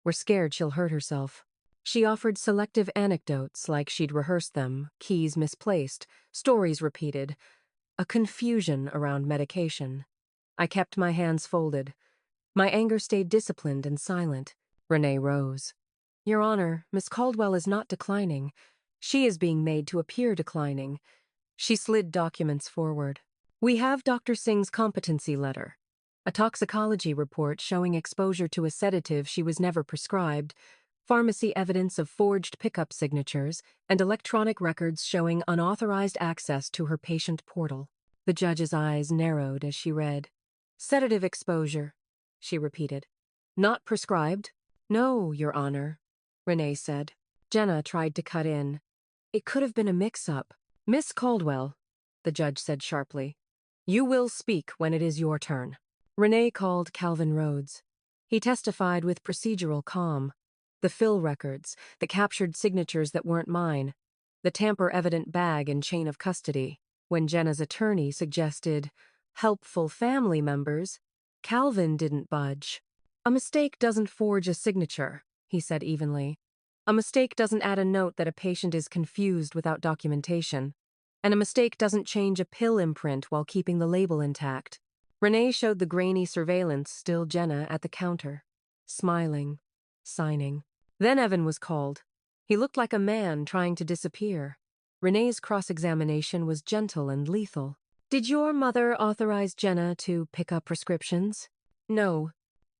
We're scared she'll hurt herself." She offered selective anecdotes like she'd rehearsed them, keys misplaced, stories repeated, a confusion around medication. I kept my hands folded. My anger stayed disciplined and silent. Renee rose. "Your Honor, Miss Caldwell is not declining. She is being made to appear declining." She slid documents forward. "We have Dr. Singh's competency letter, a toxicology report showing exposure to a sedative she was never prescribed, pharmacy evidence of forged pickup signatures, and electronic records showing unauthorized access to her patient portal. The judge's eyes narrowed as she read. Sedative exposure, she repeated. Not prescribed? No, Your Honor, Renee said. Jenna tried to cut in. It could have been a mix-up. Miss Caldwell, the judge said sharply. You will speak when it is your turn. Renee called Calvin Rhodes. He testified with procedural calm. The fill records, the captured signatures that weren't mine, the tamper-evident bag and chain of custody. When Jenna's attorney suggested helpful family members, Calvin didn't budge. A mistake doesn't forge a signature, he said evenly. A mistake doesn't add a note that a patient is confused without documentation. And a mistake doesn't change a pill imprint while keeping the label intact. Renee showed the grainy surveillance still Jenna at the counter, smiling, signing. Then Evan was called. He looked like a man trying to disappear. Renee's cross-examination was gentle and lethal. Did your mother authorize Jenna to pick up prescriptions? No.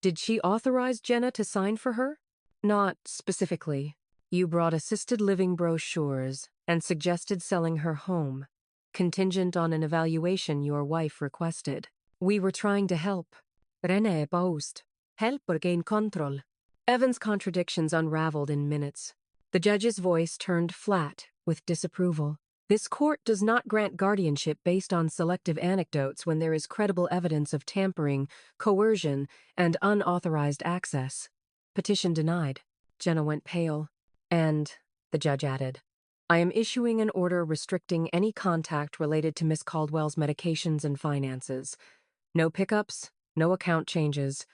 Did she authorize Jenna to sign for her? Not specifically. You brought assisted living brochures and suggested selling her home, contingent on an evaluation your wife requested. We were trying to help. Renee paused. Help or gain control? Evan's contradictions unraveled in minutes. The judge's voice turned flat with disapproval. This court does not grant guardianship based on selective anecdotes when there is credible evidence of tampering, coercion, and unauthorized access. Petition denied. Jenna went pale. And, the judge added, I am issuing an order restricting any contact related to Miss Caldwell's medications and finances. No pickups, no account changes.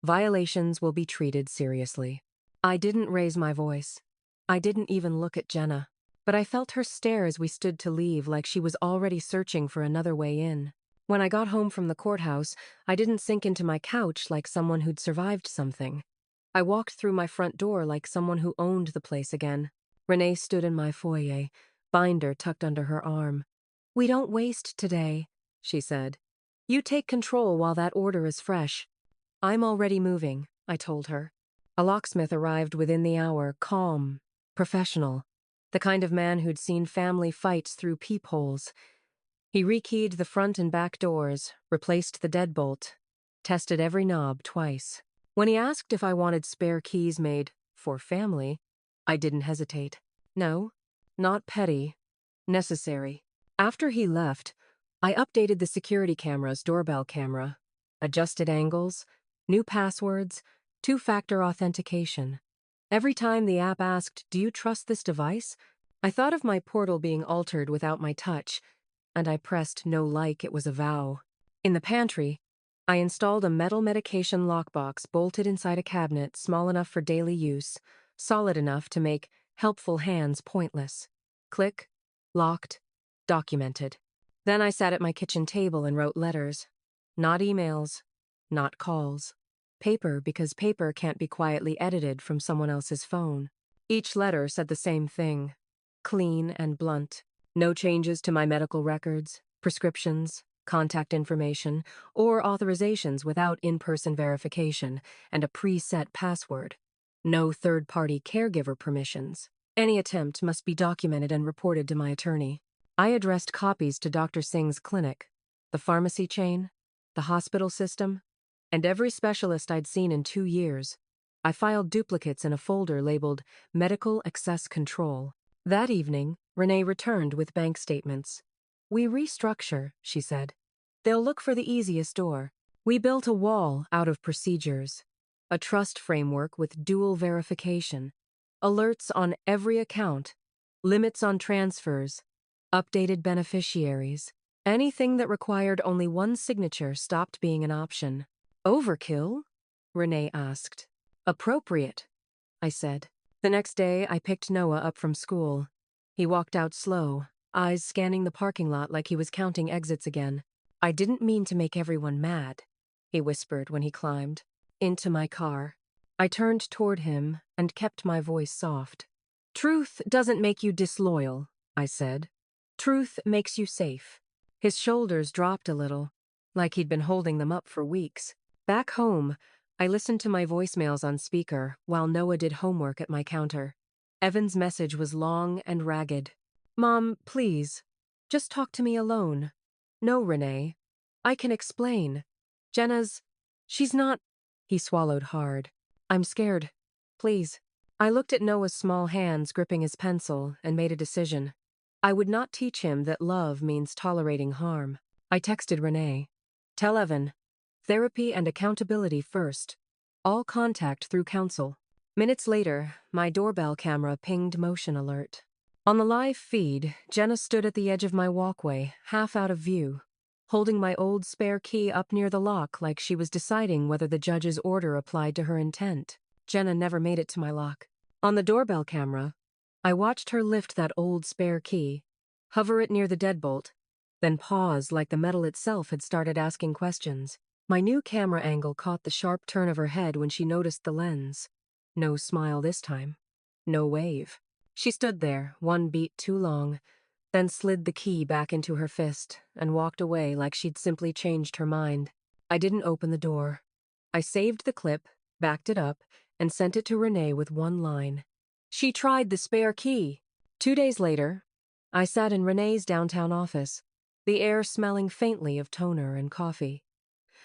Violations will be treated seriously. I didn't raise my voice. I didn't even look at Jenna. But I felt her stare as we stood to leave, like she was already searching for another way in. When I got home from the courthouse, I didn't sink into my couch like someone who'd survived something. I walked through my front door like someone who owned the place again. Renee stood in my foyer, binder tucked under her arm. We don't waste today, she said. You take control while that order is fresh. I'm already moving, I told her. A locksmith arrived within the hour, calm, professional. The kind of man who'd seen family fights through peepholes. He rekeyed the front and back doors, replaced the deadbolt, tested every knob twice. When he asked if I wanted spare keys made for family, I didn't hesitate. No, not petty, necessary. After he left, I updated the security camera's doorbell camera, adjusted angles, new passwords, two-factor authentication. Every time the app asked, do you trust this device? I thought of my portal being altered without my touch, and I pressed no like it was a vow. In the pantry, I installed a metal medication lockbox bolted inside a cabinet small enough for daily use, solid enough to make helpful hands pointless. Click, locked, documented. Then I sat at my kitchen table and wrote letters. Not emails, not calls. Paper because paper can't be quietly edited from someone else's phone. Each letter said the same thing. Clean and blunt. No changes to my medical records, prescriptions, contact information, or authorizations without in-person verification and a preset password. No third-party caregiver permissions. Any attempt must be documented and reported to my attorney. I addressed copies to Dr. Singh's clinic, the pharmacy chain, the hospital system, and every specialist I'd seen in 2 years. I filed duplicates in a folder labeled Medical Access Control. That evening, Renee returned with bank statements. We restructure, she said. They'll look for the easiest door. We built a wall out of procedures, a trust framework with dual verification, alerts on every account, limits on transfers, updated beneficiaries. Anything that required only one signature stopped being an option. Overkill? Renee asked. Appropriate, I said. The next day, I picked Noah up from school. He walked out slow, eyes scanning the parking lot like he was counting exits again. I didn't mean to make everyone mad, he whispered when he climbed into my car. I turned toward him and kept my voice soft. Truth doesn't make you disloyal, I said. Truth makes you safe. His shoulders dropped a little, like he'd been holding them up for weeks. Back home, I listened to my voicemails on speaker while Noah did homework at my counter. Evan's message was long and ragged. Mom, please. Just talk to me alone. No, Renee. I can explain. Jenna's. She's not. He swallowed hard. I'm scared. Please. I looked at Noah's small hands gripping his pencil and made a decision. I would not teach him that love means tolerating harm. I texted Renee. Tell Evan. Therapy and accountability first. All contact through counsel. Minutes later, my doorbell camera pinged motion alert. On the live feed, Jenna stood at the edge of my walkway, half out of view, holding my old spare key up near the lock like she was deciding whether the judge's order applied to her intent. Jenna never made it to my lock. On the doorbell camera, I watched her lift that old spare key, hover it near the deadbolt, then pause like the metal itself had started asking questions. My new camera angle caught the sharp turn of her head when she noticed the lens. No smile this time. No wave. She stood there, one beat too long, then slid the key back into her fist and walked away like she'd simply changed her mind. I didn't open the door. I saved the clip, backed it up, and sent it to Renee with one line. She tried the spare key. 2 days later, I sat in Renee's downtown office, the air smelling faintly of toner and coffee.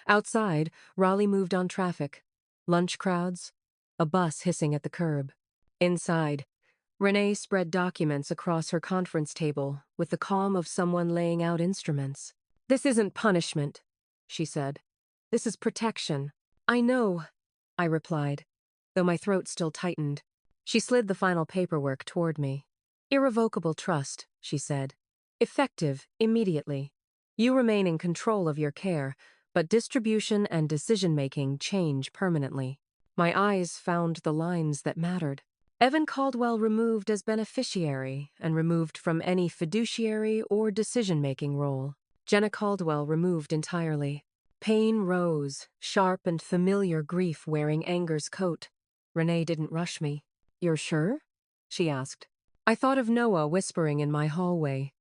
Outside, Raleigh moved on traffic. Lunch crowds, a bus hissing at the curb. Inside, Renee spread documents across her conference table with the calm of someone laying out instruments. This isn't punishment, she said. This is protection. I know, I replied, though my throat still tightened. She slid the final paperwork toward me. Irrevocable trust, she said. Effective, immediately. You remain in control of your care, but distribution and decision-making change permanently. My eyes found the lines that mattered. Evan Caldwell removed as beneficiary and removed from any fiduciary or decision-making role. Jenna Caldwell removed entirely. Pain rose, sharp and familiar grief wearing anger's coat. Renee didn't rush me. You're sure? She asked. I thought of Noah whispering in my hallway,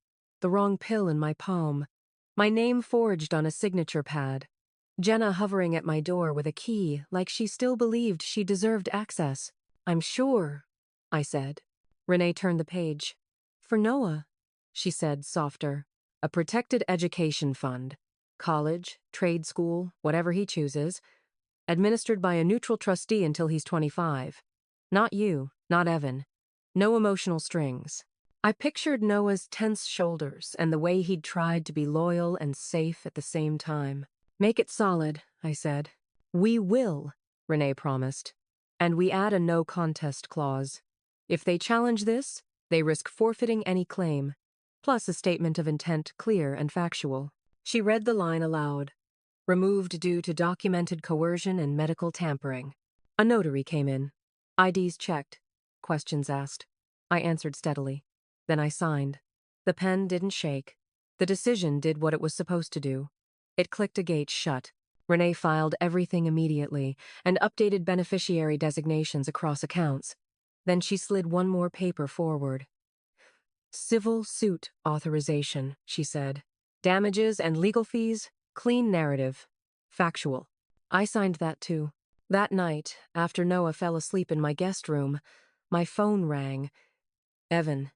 the wrong pill in my palm, my name forged on a signature pad, Jenna hovering at my door with a key like she still believed she deserved access. I'm sure, I said. Renee turned the page. For Noah, she said, softer. A protected education fund. College, trade school, whatever he chooses. Administered by a neutral trustee until he's 25. Not you, not Evan. No emotional strings. I pictured Noah's tense shoulders and the way he'd tried to be loyal and safe at the same time. Make it solid, I said. We will, Renee promised. And we add a no contest clause. If they challenge this, they risk forfeiting any claim, plus a statement of intent clear and factual. She read the line aloud. Removed due to documented coercion and medical tampering. A notary came in. IDs checked. Questions asked. I answered steadily. Then I signed. The pen didn't shake. The decision did what it was supposed to do. It clicked a gate shut. Renee filed everything immediately and updated beneficiary designations across accounts. Then she slid one more paper forward. Civil suit authorization, she said. Damages and legal fees, clean narrative. Factual. I signed that too. That night, after Noah fell asleep in my guest room, my phone rang. Evan.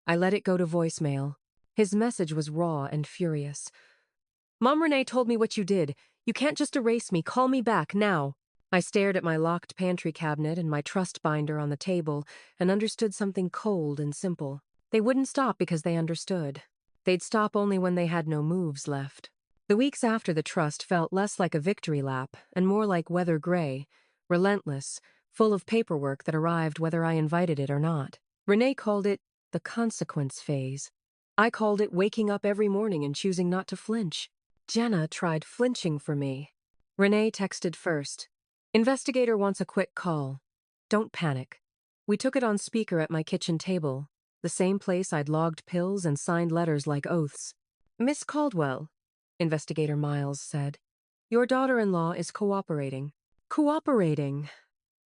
I let it go to voicemail. His message was raw and furious. Mom, Renee told me what you did. You can't just erase me. Call me back, now. I stared at my locked pantry cabinet and my trust binder on the table and understood something cold and simple. They wouldn't stop because they understood. They'd stop only when they had no moves left. The weeks after the trust felt less like a victory lap and more like weather gray, relentless, full of paperwork that arrived whether I invited it or not. Renee called it the consequence phase. I called it waking up every morning and choosing not to flinch. Jenna tried flinching for me. Renee texted first. Investigator wants a quick call. Don't panic. We took it on speaker at my kitchen table, the same place I'd logged pills and signed letters like oaths. Miss Caldwell, Investigator Miles said, your daughter-in-law is cooperating. Cooperating,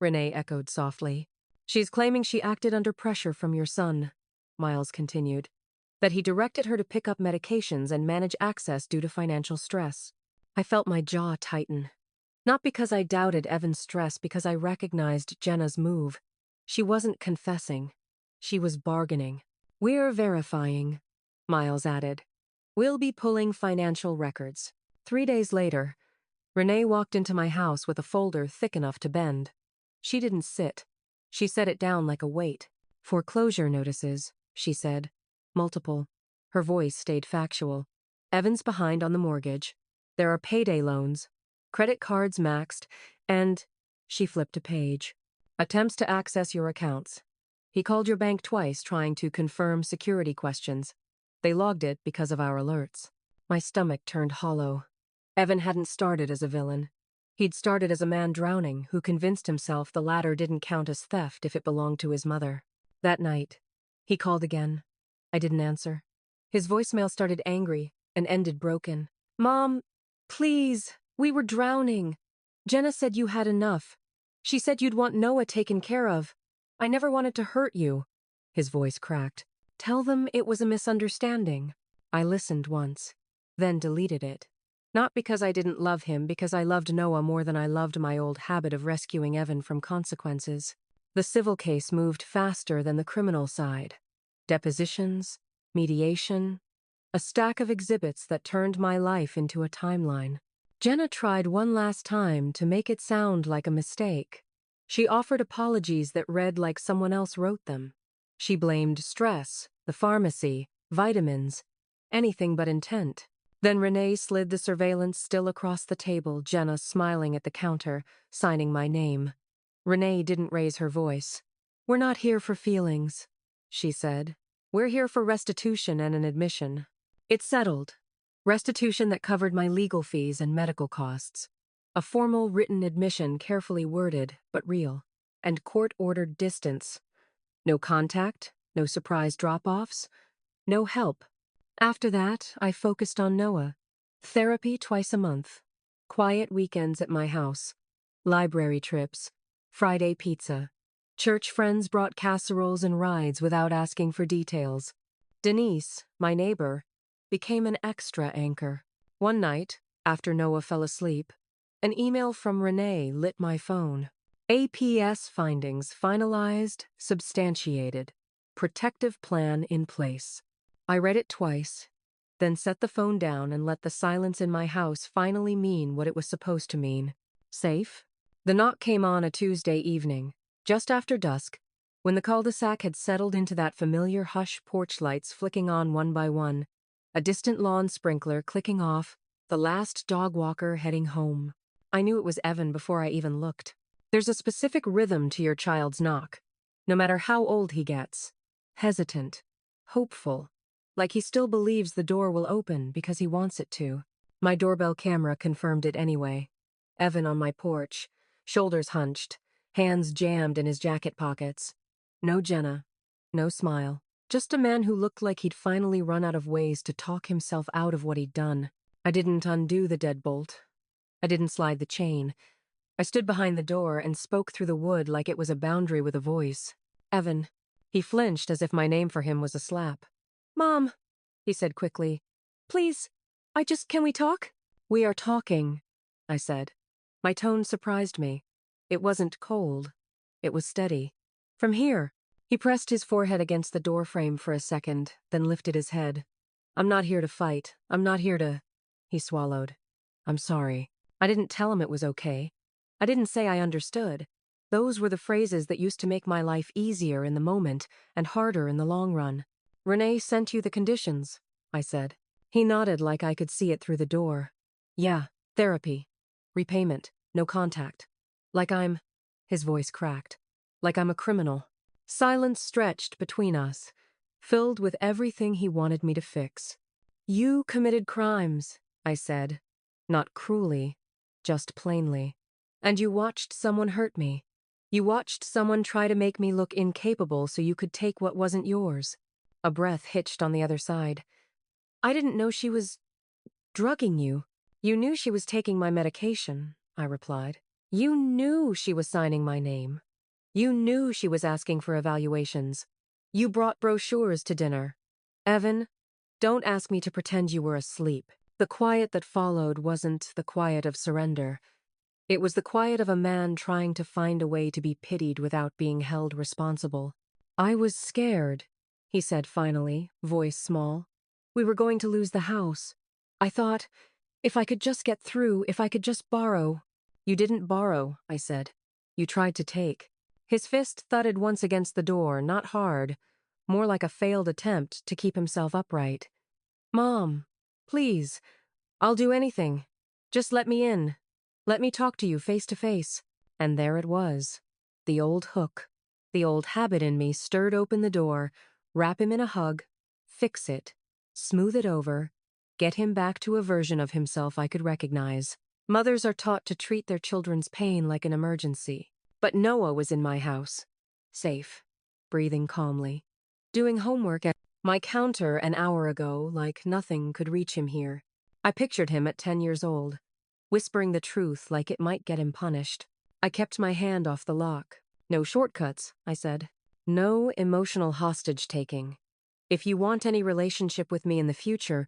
Renee echoed softly. She's claiming she acted under pressure from your son, Miles continued. That he directed her to pick up medications and manage access due to financial stress. I felt my jaw tighten. Not because I doubted Evan's stress, because I recognized Jenna's move. She wasn't confessing. She was bargaining. "We're verifying," Miles added. "We'll be pulling financial records." 3 days later, Renee walked into my house with a folder thick enough to bend. She didn't sit. She set it down like a weight. "Foreclosure notices," she said. "Multiple." Her voice stayed factual. "Evan's behind on the mortgage. There are payday loans. Credit cards maxed. And," she flipped a page, "attempts to access your accounts. He called your bank twice trying to confirm security questions. They logged it because of our alerts." My stomach turned hollow. Evan hadn't started as a villain. He'd started as a man drowning who convinced himself the ladder didn't count as theft if it belonged to his mother. That night, he called again. I didn't answer. His voicemail started angry and ended broken. "Mom, please, we were drowning. Jenna said you had enough. She said you'd want Noah taken care of. I never wanted to hurt you." His voice cracked. "Tell them it was a misunderstanding." I listened once, then deleted it. Not because I didn't love him, because I loved Noah more than I loved my old habit of rescuing Evan from consequences. The civil case moved faster than the criminal side. Depositions, mediation, a stack of exhibits that turned my life into a timeline. Jenna tried one last time to make it sound like a mistake. She offered apologies that read like someone else wrote them. She blamed stress, the pharmacy, vitamins, anything but intent. Then Renee slid the surveillance still across the table, Jenna smiling at the counter, signing my name. Renee didn't raise her voice. "We're not here for feelings," she said. "We're here for restitution and an admission." It settled. Restitution that covered my legal fees and medical costs. A formal written admission, carefully worded, but real. And court-ordered distance. No contact, no surprise drop-offs, no help. After that, I focused on Noah. Therapy twice a month. Quiet weekends at my house. Library trips. Friday pizza. Church friends brought casseroles and rides without asking for details. Denise, my neighbor, became an extra anchor. One night, after Noah fell asleep, an email from Renee lit my phone. APS findings finalized, substantiated. Protective plan in place. I read it twice, then set the phone down and let the silence in my house finally mean what it was supposed to mean. Safe? The knock came on a Tuesday evening, just after dusk, when the cul-de-sac had settled into that familiar hush, porch lights flicking on one by one, a distant lawn sprinkler clicking off, the last dog walker heading home. I knew it was Evan before I even looked. There's a specific rhythm to your child's knock, no matter how old he gets. Hesitant, hopeful, like he still believes the door will open because he wants it to. My doorbell camera confirmed it anyway. Evan on my porch, shoulders hunched, hands jammed in his jacket pockets. No Jenna, no smile. Just a man who looked like he'd finally run out of ways to talk himself out of what he'd done. I didn't undo the deadbolt. I didn't slide the chain. I stood behind the door and spoke through the wood like it was a boundary with a voice. "Evan." He flinched as if my name for him was a slap. "Mom," he said quickly. "Please, can we talk?" "We are talking," I said. My tone surprised me. It wasn't cold. It was steady. "From here." He pressed his forehead against the doorframe for a second, then lifted his head. "I'm not here to fight. I'm not here to—" He swallowed. "I'm sorry. I didn't tell him it was okay. I didn't say I understood. Those were the phrases that used to make my life easier in the moment and harder in the long run. Renee sent you the conditions," I said. He nodded like I could see it through the door. "Yeah, therapy. Repayment. No contact. Like I'm—" His voice cracked. "Like I'm a criminal." Silence stretched between us, filled with everything he wanted me to fix. "You committed crimes," I said. Not cruelly, just plainly. "And you watched someone hurt me. You watched someone try to make me look incapable so you could take what wasn't yours." A breath hitched on the other side. "I didn't know she was drugging you." "You knew she was taking my medication," I replied. "You knew she was signing my name. You knew she was asking for evaluations. You brought brochures to dinner. Evan, don't ask me to pretend you were asleep." The quiet that followed wasn't the quiet of surrender. It was the quiet of a man trying to find a way to be pitied without being held responsible. "I was scared," he said finally, voice small. "We were going to lose the house. I thought, if I could just get through, if I could just borrow." "You didn't borrow," I said. "You tried to take." His fist thudded once against the door, not hard, more like a failed attempt to keep himself upright. "Mom, please, I'll do anything. Just let me in. Let me talk to you face to face." And there it was. The old hook. The old habit in me stirred open the door, wrap him in a hug, fix it, smooth it over, get him back to a version of himself I could recognize. Mothers are taught to treat their children's pain like an emergency. But Noah was in my house. Safe. Breathing calmly. Doing homework at my counter an hour ago like nothing could reach him here. I pictured him at 10 years old, whispering the truth like it might get him punished. I kept my hand off the lock. "No shortcuts," I said. "No emotional hostage-taking. If you want any relationship with me in the future,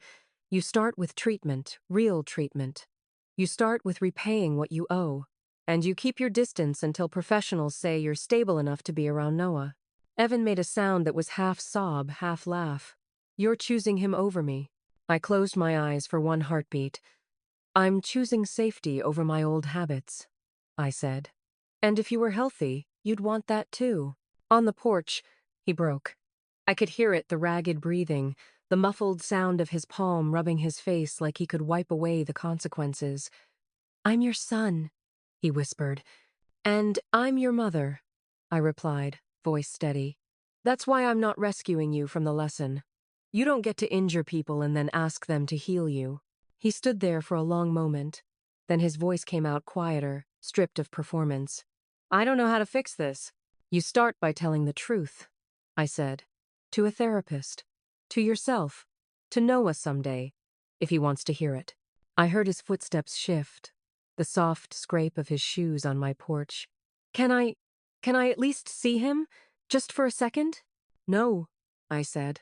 you start with treatment, real treatment. You start with repaying what you owe. And you keep your distance until professionals say you're stable enough to be around Noah." Evan made a sound that was half sob, half laugh. "You're choosing him over me." I closed my eyes for one heartbeat. "I'm choosing safety over my old habits," I said. "And if you were healthy, you'd want that too." On the porch, he broke. I could hear it, the ragged breathing, the muffled sound of his palm rubbing his face like he could wipe away the consequences. "I'm your son," he whispered. "And I'm your mother," I replied, voice steady. "That's why I'm not rescuing you from the lesson. You don't get to injure people and then ask them to heal you." He stood there for a long moment. Then his voice came out quieter, stripped of performance. "I don't know how to fix this." "You start by telling the truth," I said. "To a therapist. To yourself. To Noah someday, if he wants to hear it." I heard his footsteps shift, the soft scrape of his shoes on my porch. Can I at least see him? Just for a second?" "No," I said.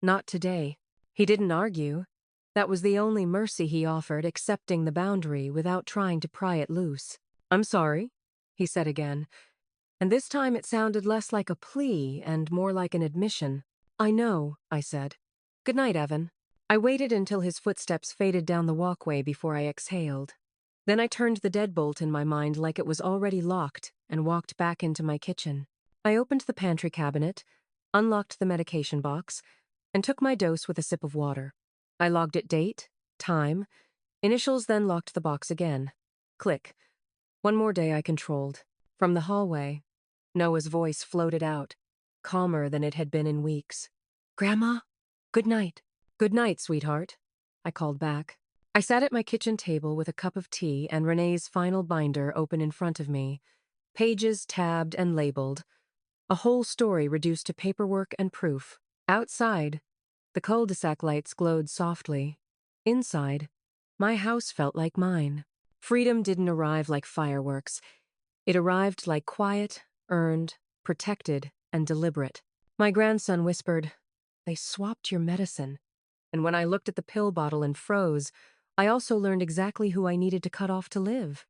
"Not today." He didn't argue. That was the only mercy he offered, accepting the boundary without trying to pry it loose. "I'm sorry," he said again. And this time it sounded less like a plea and more like an admission. "I know," I said. "Good night, Evan." I waited until his footsteps faded down the walkway before I exhaled. Then I turned the deadbolt in my mind like it was already locked and walked back into my kitchen. I opened the pantry cabinet, unlocked the medication box, and took my dose with a sip of water. I logged it date, time, initials, then locked the box again. Click. One more day I controlled. From the hallway, Noah's voice floated out, calmer than it had been in weeks. "Grandma, good night." "Good night, sweetheart," I called back. I sat at my kitchen table with a cup of tea and Renee's final binder open in front of me, pages tabbed and labeled, a whole story reduced to paperwork and proof. Outside, the cul-de-sac lights glowed softly. Inside, my house felt like mine. Freedom didn't arrive like fireworks. It arrived like quiet, earned, protected, and deliberate. My grandson whispered, "They swapped your medicine." And when I looked at the pill bottle and froze, I also learned exactly who I needed to cut off to live.